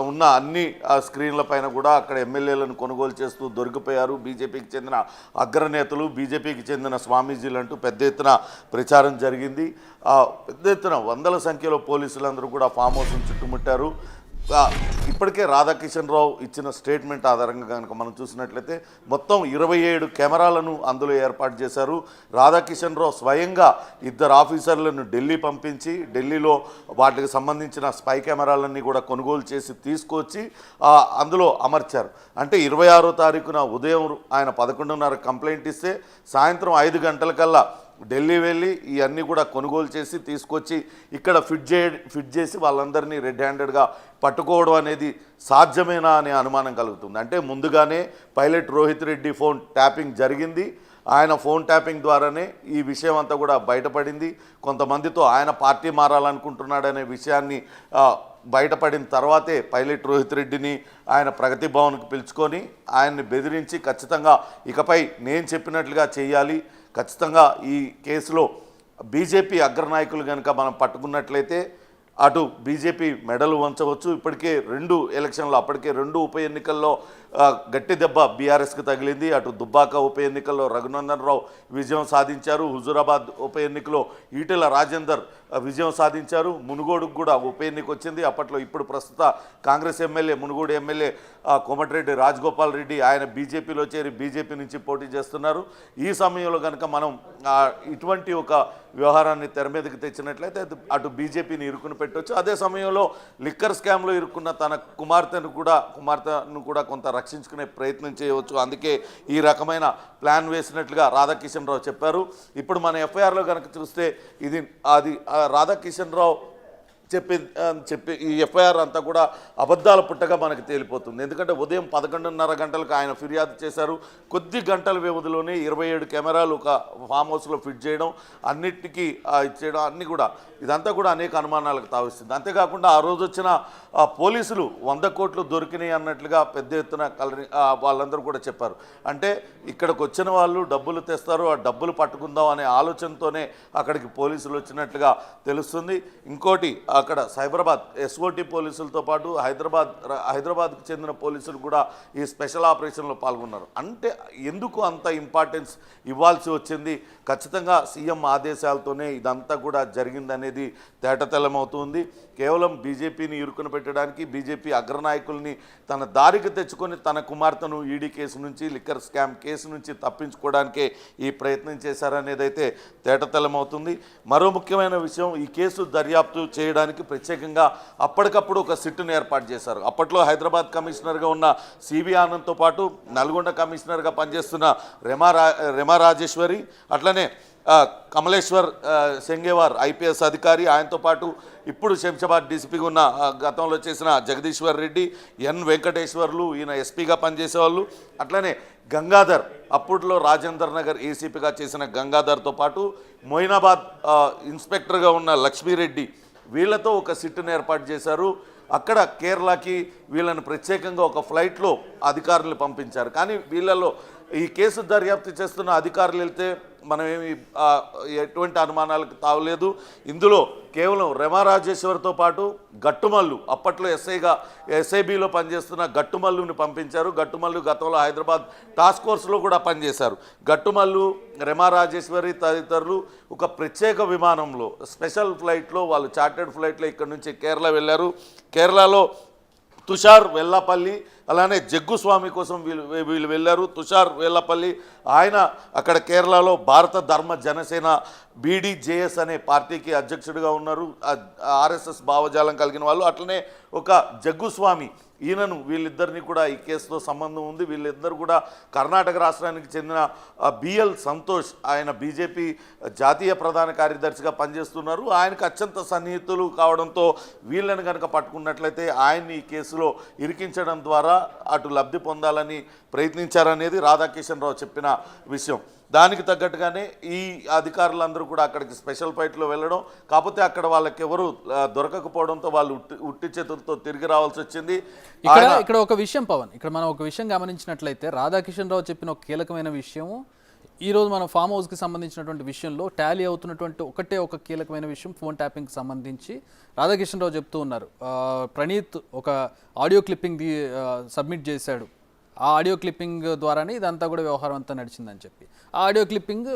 ఉన్న అన్ని స్క్రీన్ల పైన కూడా అక్కడ ఎమ్మెల్యేలను కొనుగోలు చేస్తూ దొరికిపోయారు. బీజేపీకి చెందిన అగ్రనేతలు, బీజేపీకి చెందిన స్వామీజీలు అంటూ పెద్ద ఎత్తున ప్రచారం జరిగింది. పెద్ద ఎత్తున 100ల సంఖ్యలో పోలీసులందరూ కూడా ఫామ్ హౌస్ను చుట్టుముట్టారు. ఇప్పటికే రాధాకిషన్ రావు ఇచ్చిన స్టేట్మెంట్ ఆధారంగా కనుక మనం చూసినట్లయితే మొత్తం 27 కెమెరాలను అందులో ఏర్పాటు చేశారు. రాధాకిషన్ రావు స్వయంగా 2 ఆఫీసర్లను ఢిల్లీ పంపించి ఢిల్లీలో వాటికి సంబంధించిన స్పై కెమెరాలన్నీ కూడా కొనుగోలు చేసి తీసుకొచ్చి అందులో అమర్చారు. అంటే 26వ తారీఖున ఉదయం ఆయన 11:30 కంప్లైంట్ ఇస్తే సాయంత్రం 5 గంటలకల్లా ఢిల్లీ వెళ్ళి ఇవన్నీ కూడా కొనుగోలు చేసి తీసుకొచ్చి ఇక్కడ ఫిట్ చేసి వాళ్ళందరినీ రెడ్ హ్యాండెడ్గా పట్టుకోవడం అనేది సాధ్యమేనా అనే అనుమానం కలుగుతుంది. అంటే ముందుగానే pilot Rohith Reddy phone tapping జరిగింది. ఆయన ఫోన్ ట్యాపింగ్ ద్వారానే ఈ విషయం అంతా కూడా బయటపడింది. కొంతమందితో ఆయన పార్టీ మారాలనుకుంటున్నాడనే విషయాన్ని బయటపడిన తర్వాతే పైలట్ రోహిత్ రెడ్డిని ఆయన ప్రగతి భవన్కి పిలుచుకొని ఆయన్ని బెదిరించి ఖచ్చితంగా ఇకపై నేను చెప్పినట్లుగా చేయాలి, ఖచ్చితంగా ఈ కేసులో బీజేపీ అగ్రనాయకులు కనుక మనం పట్టుకున్నట్లయితే అటు బీజేపీ మెడలు వంచవచ్చు. ఇప్పటికే 2 ఎలక్షన్లు, అప్పటికే 2 ఉప ఎన్నికల్లో గట్టి దెబ్బ బీఆర్ఎస్కి తగిలింది. అటు దుబ్బాక ఉప ఎన్నికల్లో రఘునందన్ రావు విజయం సాధించారు, హుజూరాబాద్ ఉప ఎన్నికలో ఈటెల రాజేందర్ విజయం సాధించారు, మునుగోడుకు కూడా ఉప ఎన్నిక వచ్చింది. అప్పట్లో ఇప్పుడు ప్రస్తుత కాంగ్రెస్ ఎమ్మెల్యే, మునుగోడు ఎమ్మెల్యే కోమటిరెడ్డి రాజగోపాల్ రెడ్డి ఆయన బీజేపీలో చేరి బీజేపీ నుంచి పోటీ చేస్తున్నారు. ఈ సమయంలో కనుక మనం ఇటువంటి ఒక వ్యవహారాన్ని తెర మీదకి తెచ్చినట్లయితే అటు బీజేపీని ఇరుకుని పెట్టవచ్చు. అదే సమయంలో లిక్కర్ స్కామ్లో ఇరుక్కున్న తన కుమార్తెను కూడా కొంత రక్షించుకునే ప్రయత్నం చేయవచ్చు. అందుకే ఈ రకమైన ప్లాన్ వేసినట్లుగా రాధాకిషన్ రావు చెప్పారు. ఇప్పుడు మన ఎఫ్ఐఆర్లో కనుక చూస్తే అది రాధాకిషన్ రావు చెప్పి ఈ ఎఫ్ఐఆర్ అంతా కూడా అబద్ధాల పుట్టగా మనకు తేలిపోతుంది. ఎందుకంటే ఉదయం 11:30 గంటలకు ఆయన ఫిర్యాదు చేశారు. కొద్ది గంటల వ్యవధిలోనే 27 కెమెరాలు ఒక ఫామ్ హౌస్లో ఫిట్ చేయడం, అన్నిటికీ ఇచ్చేయడం, అన్నీ కూడా ఇదంతా కూడా అనేక అనుమానాలకు తావిస్తుంది. అంతేకాకుండా ఆ రోజు వచ్చిన పోలీసులు 100 కోట్లు దొరికినాయి అన్నట్లుగా పెద్ద ఎత్తున వాళ్ళందరూ కూడా చెప్పారు. అంటే ఇక్కడికి వచ్చిన వాళ్ళు డబ్బులు తెస్తారు, ఆ డబ్బులు పట్టుకుందాం అనే ఆలోచనతోనే అక్కడికి పోలీసులు వచ్చినట్లుగా తెలుస్తుంది. ఇంకోటి అక్కడ సైబరాబాద్ ఎస్ఓటి పోలీసులతో పాటు హైదరాబాద్కు చెందిన పోలీసులు కూడా ఈ స్పెషల్ ఆపరేషన్లో పాల్గొన్నారు. అంటే ఎందుకు అంత ఇంపార్టెన్స్ ఇవ్వాల్సి వచ్చింది? ఖచ్చితంగా సీఎం ఆదేశాలతోనే ఇదంతా కూడా జరిగిందనేది తేటతెల్లమవుతుంది. కేవలం బీజేపీని ఇరుకుని పెట్టడానికి, బీజేపీ అగ్రనాయకుల్ని తన దారికి తెచ్చుకొని తన కుమార్తెను ఈడీ కేసు నుంచి, లిక్కర్ స్కామ్ కేసు నుంచి తప్పించుకోవడానికే ఈ ప్రయత్నం చేశారనేది అయితే తేటతెల్లమవుతుంది. మరో ముఖ్యమైన విషయం, ఈ కేసు దర్యాప్తు చేయడానికి ప్రత్యేకంగా అప్పటికప్పుడు ఒక సిట్టును ఏర్పాటు చేశారు. అప్పట్లో హైదరాబాద్ కమిషనర్గా ఉన్న సివి ఆనంద్తో పాటు నల్గొండ కమిషనర్గా పనిచేస్తున్న రెమా రాజేశ్వరి, అట్లనే కమలేశ్వర్ సెంగేవార్ ఐపీఎస్ అధికారి, ఆయనతో పాటు ఇప్పుడు శంషాబాద్ డీసీపీగా ఉన్న గతంలో చేసిన జగదీశ్వర్ రెడ్డి, ఎన్ వెంకటేశ్వర్లు, ఈయన ఎస్పీగా పనిచేసేవాళ్ళు, అట్లనే గంగాధర్ అప్పట్లో రాజేందర్ నగర్ ఏసీపీగా చేసిన గంగాధర్తో పాటు మొయినాబాద్ ఇన్స్పెక్టర్గా ఉన్న లక్ష్మీరెడ్డి, వీళ్ళతో ఒక సిట్టును ఏర్పాటు చేశారు. అక్కడ కేరళకి వీళ్ళని ప్రత్యేకంగా ఒక ఫ్లైట్లో అధికారులు పంపించారు. కానీ వీళ్ళలో ఈ కేసు దర్యాప్తు చేస్తున్న అధికారులు వెళ్తే మనమేమి ఎటువంటి అనుమానాలకు తావలేదు. ఇందులో కేవలం రెమా రాజేశ్వర్తో పాటు గట్టుమల్లు, అప్పట్లో ఎస్ఐబిలో పనిచేస్తున్న గట్టుమల్లుని పంపించారు. గట్టుమల్లు గతంలో హైదరాబాద్ టాస్క్ ఫోర్స్లో కూడా పనిచేశారు. గట్టుమల్లు, రెమా రాజేశ్వరి తదితరులు ఒక ప్రత్యేక విమానంలో, స్పెషల్ ఫ్లైట్లో, వాళ్ళు చార్టర్డ్ ఫ్లైట్లో ఇక్కడ నుంచి కేరళ వెళ్ళారు. కేరళలో తుషార్ వెల్లపల్లి, అలానే జగ్గుస్వామి కోసం వీళ్ళు వెళ్ళారు. తుషార్ వెల్లపల్లి ఆయన అక్కడ కేరళలో భారత ధర్మ జనసేన బీడీజేఎస్ అనే పార్టీకి అధ్యక్షుడిగా ఉన్నారు, ఆర్ఎస్ఎస్ భావజాలం కలిగిన వాళ్ళు. అట్లనే ఒక జగ్గుస్వామి, ఈయనను వీళ్ళిద్దరిని కూడా ఈ కేసుతో సంబంధం ఉంది. వీళ్ళిద్దరు కూడా కర్ణాటక రాష్ట్రానికి చెందిన బిఎల్ సంతోష్, ఆయన బీజేపీ జాతీయ ప్రధాన కార్యదర్శిగా పనిచేస్తున్నారు. ఆయనకు అత్యంత సన్నిహితులు కావడంతో వీళ్ళని కనుక పట్టుకున్నట్లయితే ఆయన్ని ఈ కేసులో ఇరికించడం ద్వారా అటు లబ్ధి పొందాలని ప్రయత్నించారనేది రాధాకిషన్ రావు చెప్పిన విషయం. దానికి తగ్గట్టుగానే ఈ అధికారులందరూ కూడా అక్కడికి స్పెషల్ ఫ్లైట్లో వెళ్ళడం, కాకపోతే అక్కడ వాళ్ళకి ఎవరు దొరకకపోవడంతో వాళ్ళు ఉట్టి చేతులతో తిరిగి రావాల్సి వచ్చింది. ఇక్కడ ఒక విషయం పవన్, ఇక్కడ మనం ఒక విషయం గమనించినట్లయితే రాధాకిషన్ రావు చెప్పిన ఒక కీలకమైన విషయం, ఈరోజు మన ఫామ్ హౌస్కి సంబంధించినటువంటి విషయంలో టాలీ అవుతున్నటువంటి ఒక కీలకమైన విషయం ఫోన్ ట్యాపింగ్కి సంబంధించి రాధాకిషన్ రావు చెప్తూ ఉన్నారు. ప్రణీత్ ఒక ఆడియో క్లిప్పింగ్ సబ్మిట్ చేశాడు, ఆ ఆడియో క్లిప్పింగ్ ద్వారానే ఇదంతా కూడా వ్యవహారం అంతా నడిచిందని చెప్పి, ఆ ఆడియో క్లిప్పింగ్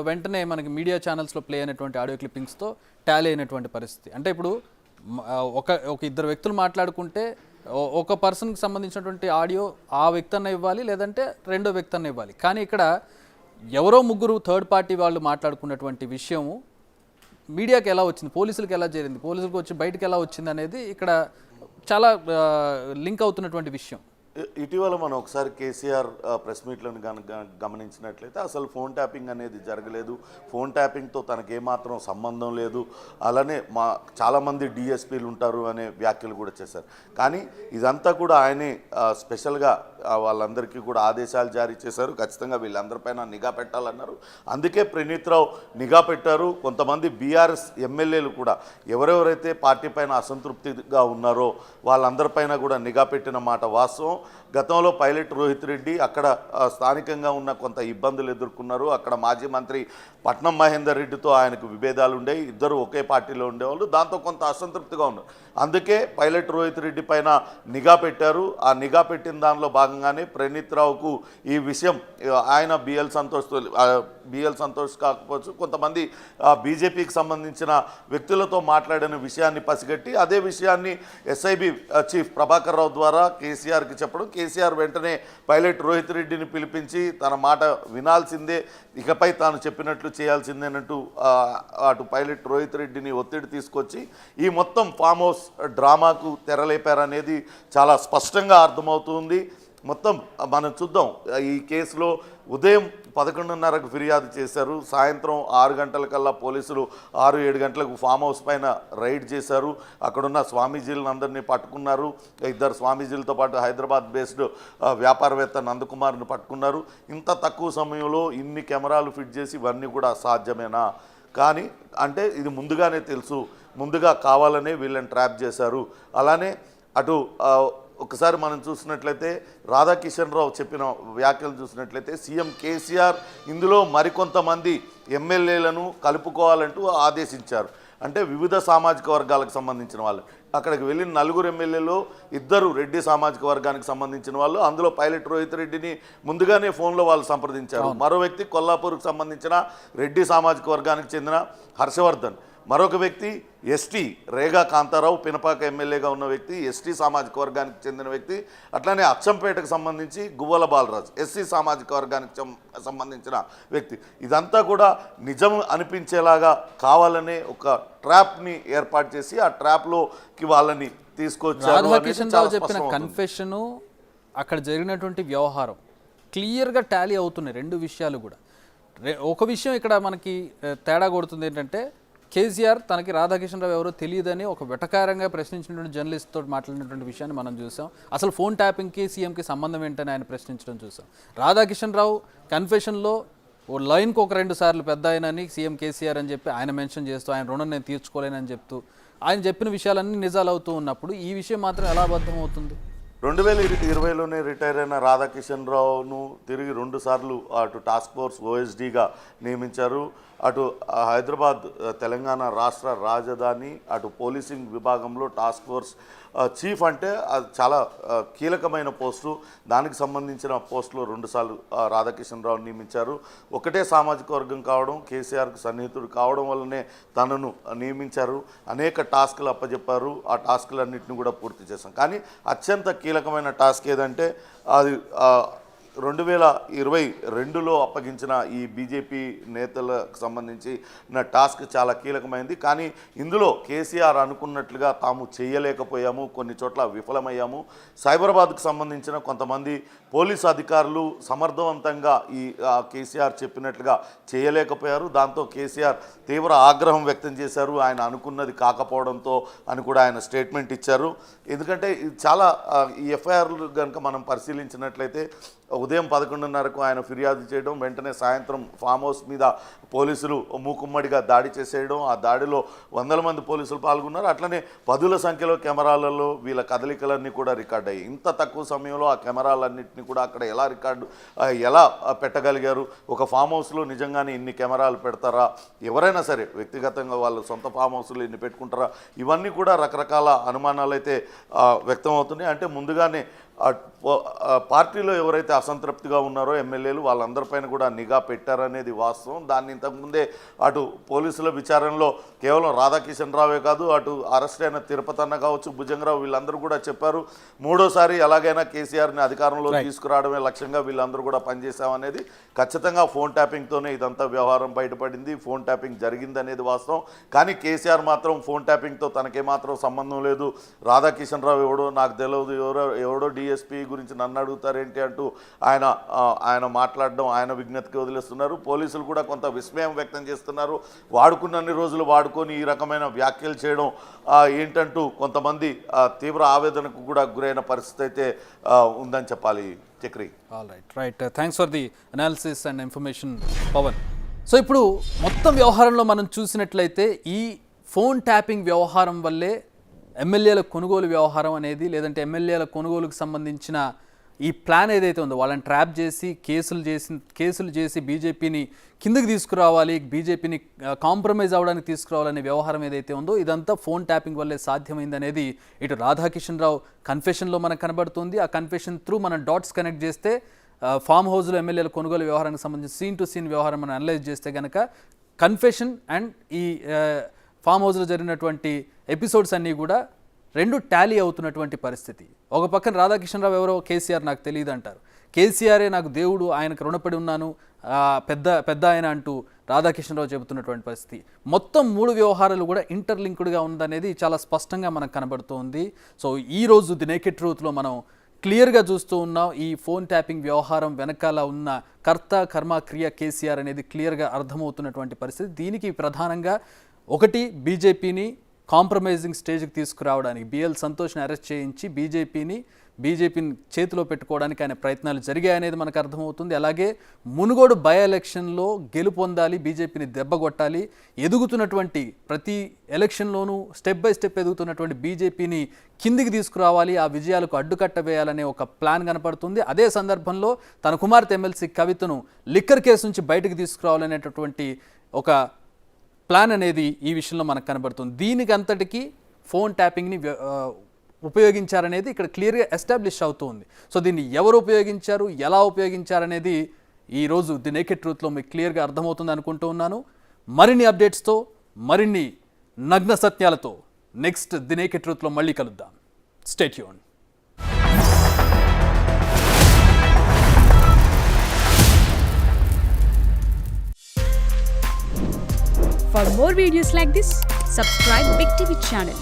వెంటనే మనకి మీడియా ఛానల్స్లో ప్లే అయినటువంటి ఆడియో క్లిప్పింగ్స్తో టాలీ అయినటువంటి పరిస్థితి. అంటే ఇప్పుడు ఒక ఇద్దరు వ్యక్తులు మాట్లాడుకుంటే ఒక పర్సన్కి సంబంధించినటువంటి ఆడియో ఆ వ్యక్తి అన్న ఇవ్వాలి, లేదంటే రెండో వ్యక్తి అన్న ఇవ్వాలి. కానీ ఇక్కడ ఎవరో ముగ్గురు థర్డ్ పార్టీ వాళ్ళు మాట్లాడుకున్నటువంటి విషయము మీడియాకి ఎలా వచ్చింది, పోలీసులకు ఎలా చేరింది, పోలీసులకు వచ్చి బయటకు ఎలా వచ్చింది అనేది ఇక్కడ చాలా లింక్ అవుతున్నటువంటి విషయం. ఇటీవల మనం ఒకసారి కేసీఆర్ ప్రెస్ మీట్లను గమనించినట్లయితే అసలు ఫోన్ ట్యాపింగ్ అనేది జరగలేదు, ఫోన్ ట్యాపింగ్తో తనకేమాత్రం సంబంధం లేదు, అలానే చాలామంది డిఎస్పీలు ఉంటారు అనే వ్యాఖ్యలు కూడా చేశారు. కానీ ఇదంతా కూడా ఆయనే స్పెషల్గా వాళ్ళందరికీ కూడా ఆదేశాలు జారీ చేశారు. ఖచ్చితంగా వీళ్ళందరిపైన నిఘా పెట్టాలన్నారు. అందుకే ప్రణీత్ రావు నిఘా పెట్టారు. కొంతమంది బీఆర్ఎస్ ఎమ్మెల్యేలు కూడా ఎవరెవరైతే పార్టీ పైన అసంతృప్తిగా ఉన్నారో వాళ్ళందరిపైన కూడా నిఘా పెట్టిన మాట వాస్తవం. గతంలో పైలట్ రోహిత్ రెడ్డి అక్కడ స్థానికంగా ఉన్న కొంత ఇబ్బందులు ఎదుర్కొన్నారు. అక్కడ మాజీ మంత్రి పట్నం మహేందర్ రెడ్డితో ఆయనకు విభేదాలు ఉండేవి. ఇద్దరు ఒకే పార్టీలో ఉండేవాళ్ళు. దాంతో కొంత అసంతృప్తిగా ఉన్నారు. అందుకే పైలట్ రోహిత్ రెడ్డి పైన నిఘా పెట్టారు. ఆ నిఘా పెట్టిన దానిలో భాగంగానే ప్రణీత్ రావుకు ఈ విషయం ఆయన బిఎల్ సంతోష్ కాకపోవచ్చు, కొంతమంది బీజేపీకి సంబంధించిన వ్యక్తులతో మాట్లాడిన విషయాన్ని పసిగట్టి అదే విషయాన్ని ఎస్ఐబి చీఫ్ ప్రభాకర్ రావు ద్వారా కేసీఆర్కి చెప్పడం, కేసీఆర్ వెంటనే పైలట్ రోహిత్ రెడ్డిని పిలిపించి తన మాట వినాల్సిందే, ఇకపై తాను చెప్పినట్లు చేయాల్సిందేనంటూ అటు పైలట్ రోహిత్ రెడ్డిని ఒత్తిడి తీసుకొచ్చి ఈ మొత్తం ఫామ్ హౌస్ డ్రామాకు తెరలేపారనేది చాలా స్పష్టంగా అర్థమవుతుంది. మొత్తం మనం చూద్దాం. ఈ కేసులో ఉదయం 11:30కు ఫిర్యాదు చేశారు. సాయంత్రం 6 గంటలకల్లా పోలీసులు 6-7 గంటలకు ఫామ్ హౌస్ పైన రైడ్ చేశారు. అక్కడున్న స్వామీజీలను అందరినీ పట్టుకున్నారు. 2 స్వామీజీలతో పాటు హైదరాబాద్ బేస్డ్ వ్యాపారవేత్త నందకుమార్ని పట్టుకున్నారు. ఇంత తక్కువ సమయంలో ఇన్ని కెమెరాలు ఫిట్ చేసి ఇవన్నీ కూడా సాధ్యమేనా? కానీ అంటే ఇది ముందుగానే తెలుసు, ముందుగా కావాలనే వీళ్ళని ట్రాప్ చేశారు. అలానే అటు ఒకసారి మనం చూసినట్లయితే రాధాకిషన్ రావు చెప్పిన వ్యాఖ్యలు చూసినట్లయితే సీఎం కేసీఆర్ ఇందులో మరికొంతమంది ఎమ్మెల్యేలను కలుపుకోవాలంటూ ఆదేశించారు. అంటే వివిధ సామాజిక వర్గాలకు సంబంధించిన వాళ్ళు. అక్కడికి వెళ్ళిన 4 ఎమ్మెల్యేలు 2 రెడ్డి సామాజిక వర్గానికి సంబంధించిన వాళ్ళు. అందులో పైలట్ రోహిత్ రెడ్డిని ముందుగానే ఫోన్లో వాళ్ళు సంప్రదించారు. మరో వ్యక్తి కొల్లాపూర్కు సంబంధించిన రెడ్డి సామాజిక వర్గానికి చెందిన హర్షవర్ధన్, మరొక వ్యక్తి ఎస్టీ రేగా కాంతారావు, పినపాక ఎమ్మెల్యేగా ఉన్న వ్యక్తి ఎస్టీ సామాజిక వర్గానికి చెందిన వ్యక్తి. అట్లానే అచ్చంపేటకు సంబంధించి గువ్వల బాలరాజు ఎస్సీ సామాజిక వర్గానికి సంబంధించిన వ్యక్తి. ఇదంతా కూడా నిజం అనిపించేలాగా కావాలనే ఒక ట్రాప్ని ఏర్పాటు చేసి ఆ ట్రాప్లోకి వాళ్ళని తీసుకొచ్చారు. రాధాకిషన్ రావు చెప్పిన కన్ఫెషను, అక్కడ జరిగినటువంటి వ్యవహారం క్లియర్గా టాలీ అవుతున్నాయి. 2 విషయాలు కూడా. ఒక విషయం ఇక్కడ మనకి తేడా కొడుతుంది ఏంటంటే, కేసీఆర్ తనకి రాధాకిషన్ రావు ఎవరో తెలియదని ఒక వెటకారంగా ప్రశ్నించినటువంటి జర్నలిస్ట్తో మాట్లాడినటువంటి విషయాన్ని మనం చూసాం. అసలు ఫోన్ ట్యాపింగ్కి సీఎంకి సంబంధం ఏంటని ఆయన ప్రశ్నించడం చూసాం. రాధాకిషన్ రావు కన్ఫెషన్లో ఓ లైన్కి 1-2 సార్లు పెద్ద ఆయనని సీఎం కేసీఆర్ అని చెప్పి ఆయన మెన్షన్ చేస్తూ ఆయన రుణం నేను తీర్చుకోలేనని చెప్తూ ఆయన చెప్పిన విషయాలన్నీ నిజాలు అవుతూ ఉన్నప్పుడు ఈ విషయం మాత్రం ఎలా అబద్ధం అవుతుంది? 2020లోనే రిటైర్ అయిన రాధాకిషన్ రావును తిరిగి 2 సార్లు అటు టాస్క్ ఫోర్స్ ఓఎస్డీగా నియమించారు. అటు హైదరాబాద్ తెలంగాణ రాష్ట్ర రాజధాని అటు పోలీసింగ్ విభాగంలో టాస్క్ ఫోర్స్ చీఫ్ అంటే అది చాలా కీలకమైన పోస్టు. దానికి సంబంధించిన పోస్టులో 2 సార్లు రాధాకిషన్ రావు నియమించారు. ఒకటే సామాజిక వర్గం కావడం, కేసీఆర్కు సన్నిహితుడు కావడం వల్లనే తనను నియమించారు. అనేక టాస్కులు అప్పచెప్పారు. ఆ టాస్కులన్నింటినీ కూడా పూర్తి చేశాం. కానీ అత్యంత కీలకమైన టాస్క్ ఏదంటే అది 2022లో అప్పగించిన ఈ బీజేపీ నేతలకు సంబంధించి నా టాస్క్ చాలా కీలకమైంది. కానీ ఇందులో కేసీఆర్ అనుకున్నట్లుగా తాము చేయలేకపోయాము, కొన్ని చోట్ల విఫలమయ్యాము. సైబరాబాద్కు సంబంధించిన కొంతమంది పోలీసు అధికారులు సమర్థవంతంగా ఈ కేసీఆర్ చెప్పినట్లుగా చేయలేకపోయారు. దాంతో కేసీఆర్ తీవ్ర ఆగ్రహం వ్యక్తం చేశారు. ఆయన అనుకున్నది కాకపోవడంతో అని కూడా ఆయన స్టేట్మెంట్ ఇచ్చారు. ఎందుకంటే ఇది చాలా ఈ ఎఫ్ఐఆర్లు కనుక మనం పరిశీలించినట్లయితే ఉదయం 11:30కు ఆయన ఫిర్యాదు చేయడం, వెంటనే సాయంత్రం ఫామ్ హౌస్ మీద పోలీసులు మూకుమ్మడిగా దాడి చేసేయడం, ఆ దాడిలో 100 మంది పోలీసులు పాల్గొన్నారు. అట్లనే 10ల సంఖ్యలో కెమెరాలలో వీళ్ళ కదలికలన్నీ కూడా రికార్డ్ అయ్యాయి. ఇంత తక్కువ సమయంలో ఆ కెమెరాలన్నింటినీ కూడా అక్కడ ఎలా పెట్టగలిగారు? ఒక ఫామ్ హౌస్లో నిజంగానే ఇన్ని కెమెరాలు పెడతారా? ఎవరైనా సరే వ్యక్తిగతంగా వాళ్ళు సొంత ఫామ్ హౌస్లో ఇన్ని పెట్టుకుంటారా? ఇవన్నీ కూడా రకరకాల అనుమానాలు అయితే వ్యక్తం అవుతున్నాయి. అంటే ముందుగానే పార్టీలో ఎవరైతే అసంతృప్తిగా ఉన్నారో ఎమ్మెల్యేలు వాళ్ళందరిపైన కూడా నిఘా పెట్టారనేది వాస్తవం. దాన్ని ఇంతకుముందే అటు పోలీసుల విచారణలో కేవలం రాధాకిషన్ రావే కాదు, అటు అరెస్ట్ అయిన తిరుపతి అన్న కావచ్చు, భుజంగరావు వీళ్ళందరూ కూడా చెప్పారు. 3వసారి ఎలాగైనా కేసీఆర్ని అధికారంలో తీసుకురావడమే లక్ష్యంగా వీళ్ళందరూ కూడా పనిచేశామనేది. ఖచ్చితంగా ఫోన్ ట్యాపింగ్తోనే ఇదంతా వ్యవహారం బయటపడింది. ఫోన్ ట్యాపింగ్ జరిగిందనేది వాస్తవం. కానీ కేసీఆర్ మాత్రం ఫోన్ ట్యాపింగ్తో తనకేమాత్రం సంబంధం లేదు, రాధాకిషన్ రావు ఎవడో నాకు తెలియదు, ఎవడో డిఎస్పీ గురించి నన్ను అడుగుతారేంటి అంటూ ఆయన మాట్లాడడం ఆయన విజ్ఞతకి వదిలేస్తున్నారు. పోలీసులు కూడా కొంత విస్మయం వ్యక్తం చేస్తున్నారు. వాడుకున్నన్ని రోజులు వాడుకొని ఈ రకమైన వ్యాఖ్యలు చేయడం ఏంటంటూ కొంతమంది తీవ్ర ఆవేదనకు కూడా గురైన పరిస్థితి అయితే ఉందని చెప్పాలి. Chakri. Right thanks for the analysis and information Pavan. So ఇప్పుడు మొత్తం వ్యవహారంలో మనం చూసినట్లయితే ఈ ఫోన్ ట్యాపింగ్ వ్యవహారం వల్లే ఎమ్మెల్యేల కొనుగోలు వ్యవహారం అనేది, లేదంటే ఎమ్మెల్యేల కొనుగోలుకు సంబంధించిన ఈ ప్లాన్ ఏదైతే ఉందో వాళ్ళని ట్రాప్ చేసి కేసులు చేసి బీజేపీని కిందకి తీసుకురావాలి, బీజేపీని కాంప్రమైజ్ అవ్వడానికి తీసుకురావాలనే వ్యవహారం ఏదైతే ఉందో ఇదంతా ఫోన్ ట్యాపింగ్ వల్లే సాధ్యమైంది అనేది ఇటు రాధాకిషన్ రావు కన్ఫెషన్లో మనకు కనబడుతుంది. ఆ కన్ఫెషన్ త్రూ మనం డాట్స్ కనెక్ట్ చేస్తే ఫామ్ హౌస్లో ఎమ్మెల్యేల కొనుగోలు వ్యవహారానికి సంబంధించి సీన్ టు సీన్ వ్యవహారం మనం అనలైజ్ చేస్తే కనుక కన్ఫెషన్ అండ్ ఈ ఫామ్ హౌస్లో జరిగినటువంటి ఎపిసోడ్స్ అన్నీ కూడా రెండు టాలీ అవుతున్నటువంటి పరిస్థితి. ఒక పక్కన రాధాకిషన్ రావు ఎవరో కేసీఆర్ నాకు తెలియదు అంటారు, కేసీఆరే నాకు దేవుడు, ఆయనకు రుణపడి ఉన్నాను పెద్ద ఆయన అంటూ రాధాకిషన్ రావు చెబుతున్నటువంటి పరిస్థితి. మొత్తం 3 వ్యవహారాలు కూడా ఇంటర్లింక్డ్గా ఉందనేది చాలా స్పష్టంగా మనకు కనబడుతోంది. సో ఈరోజు ది నేకెడ్ ట్రూత్లో మనం క్లియర్గా చూస్తూ ఉన్నాం. ఈ ఫోన్ ట్యాపింగ్ వ్యవహారం వెనకాల ఉన్న కర్త కర్మ క్రియ కేసీఆర్ అనేది క్లియర్గా అర్థమవుతున్నటువంటి పరిస్థితి. దీనికి ప్రధానంగా ఒకటి బీజేపీని కాంప్రమైజింగ్ స్టేజ్కి తీసుకురావడానికి బిఎల్ సంతోష్ని అరెస్ట్ చేయించి బీజేపీని చేతిలో పెట్టుకోవడానికి ఆయన ప్రయత్నాలు జరిగాయనేది మనకు అర్థమవుతుంది. అలాగే మునుగోడు బై ఎలక్షన్లో గెలుపొందాలి, బీజేపీని దెబ్బగొట్టాలి, ఎదుగుతున్నటువంటి ప్రతి ఎలక్షన్లోనూ స్టెప్ బై స్టెప్ ఎదుగుతున్నటువంటి బీజేపీని కిందికి తీసుకురావాలి, ఆ విజయాలకు అడ్డుకట్ట వేయాలనే ఒక ప్లాన్ కనపడుతుంది. అదే సందర్భంలో తన కుమార్తె ఎమ్మెల్సీ కవితను లిక్కర్ కేసు నుంచి బయటకు తీసుకురావాలనేటటువంటి ఒక ప్లాన్ అనేది ఈ విషయంలో మనకు కనబడుతుంది. దీనికి అంతటికీ ఫోన్ ట్యాపింగ్ని ఉపయోగించారనేది ఇక్కడ క్లియర్గా ఎస్టాబ్లిష్ అవుతుంది. సో దీన్ని ఎవరు ఉపయోగించారు, ఎలా ఉపయోగించారనేది ఈరోజు ది నేకెడ్ ట్రూత్లో మీకు క్లియర్గా అర్థమవుతుంది అనుకుంటూ ఉన్నాను. మరిన్ని అప్డేట్స్తో మరిన్ని నగ్న సత్యాలతో నెక్స్ట్ ది నేకెడ్ ట్రూత్లో మళ్ళీ కలుద్దాం. Stay tuned. For more videos like this, subscribe Big TV channel.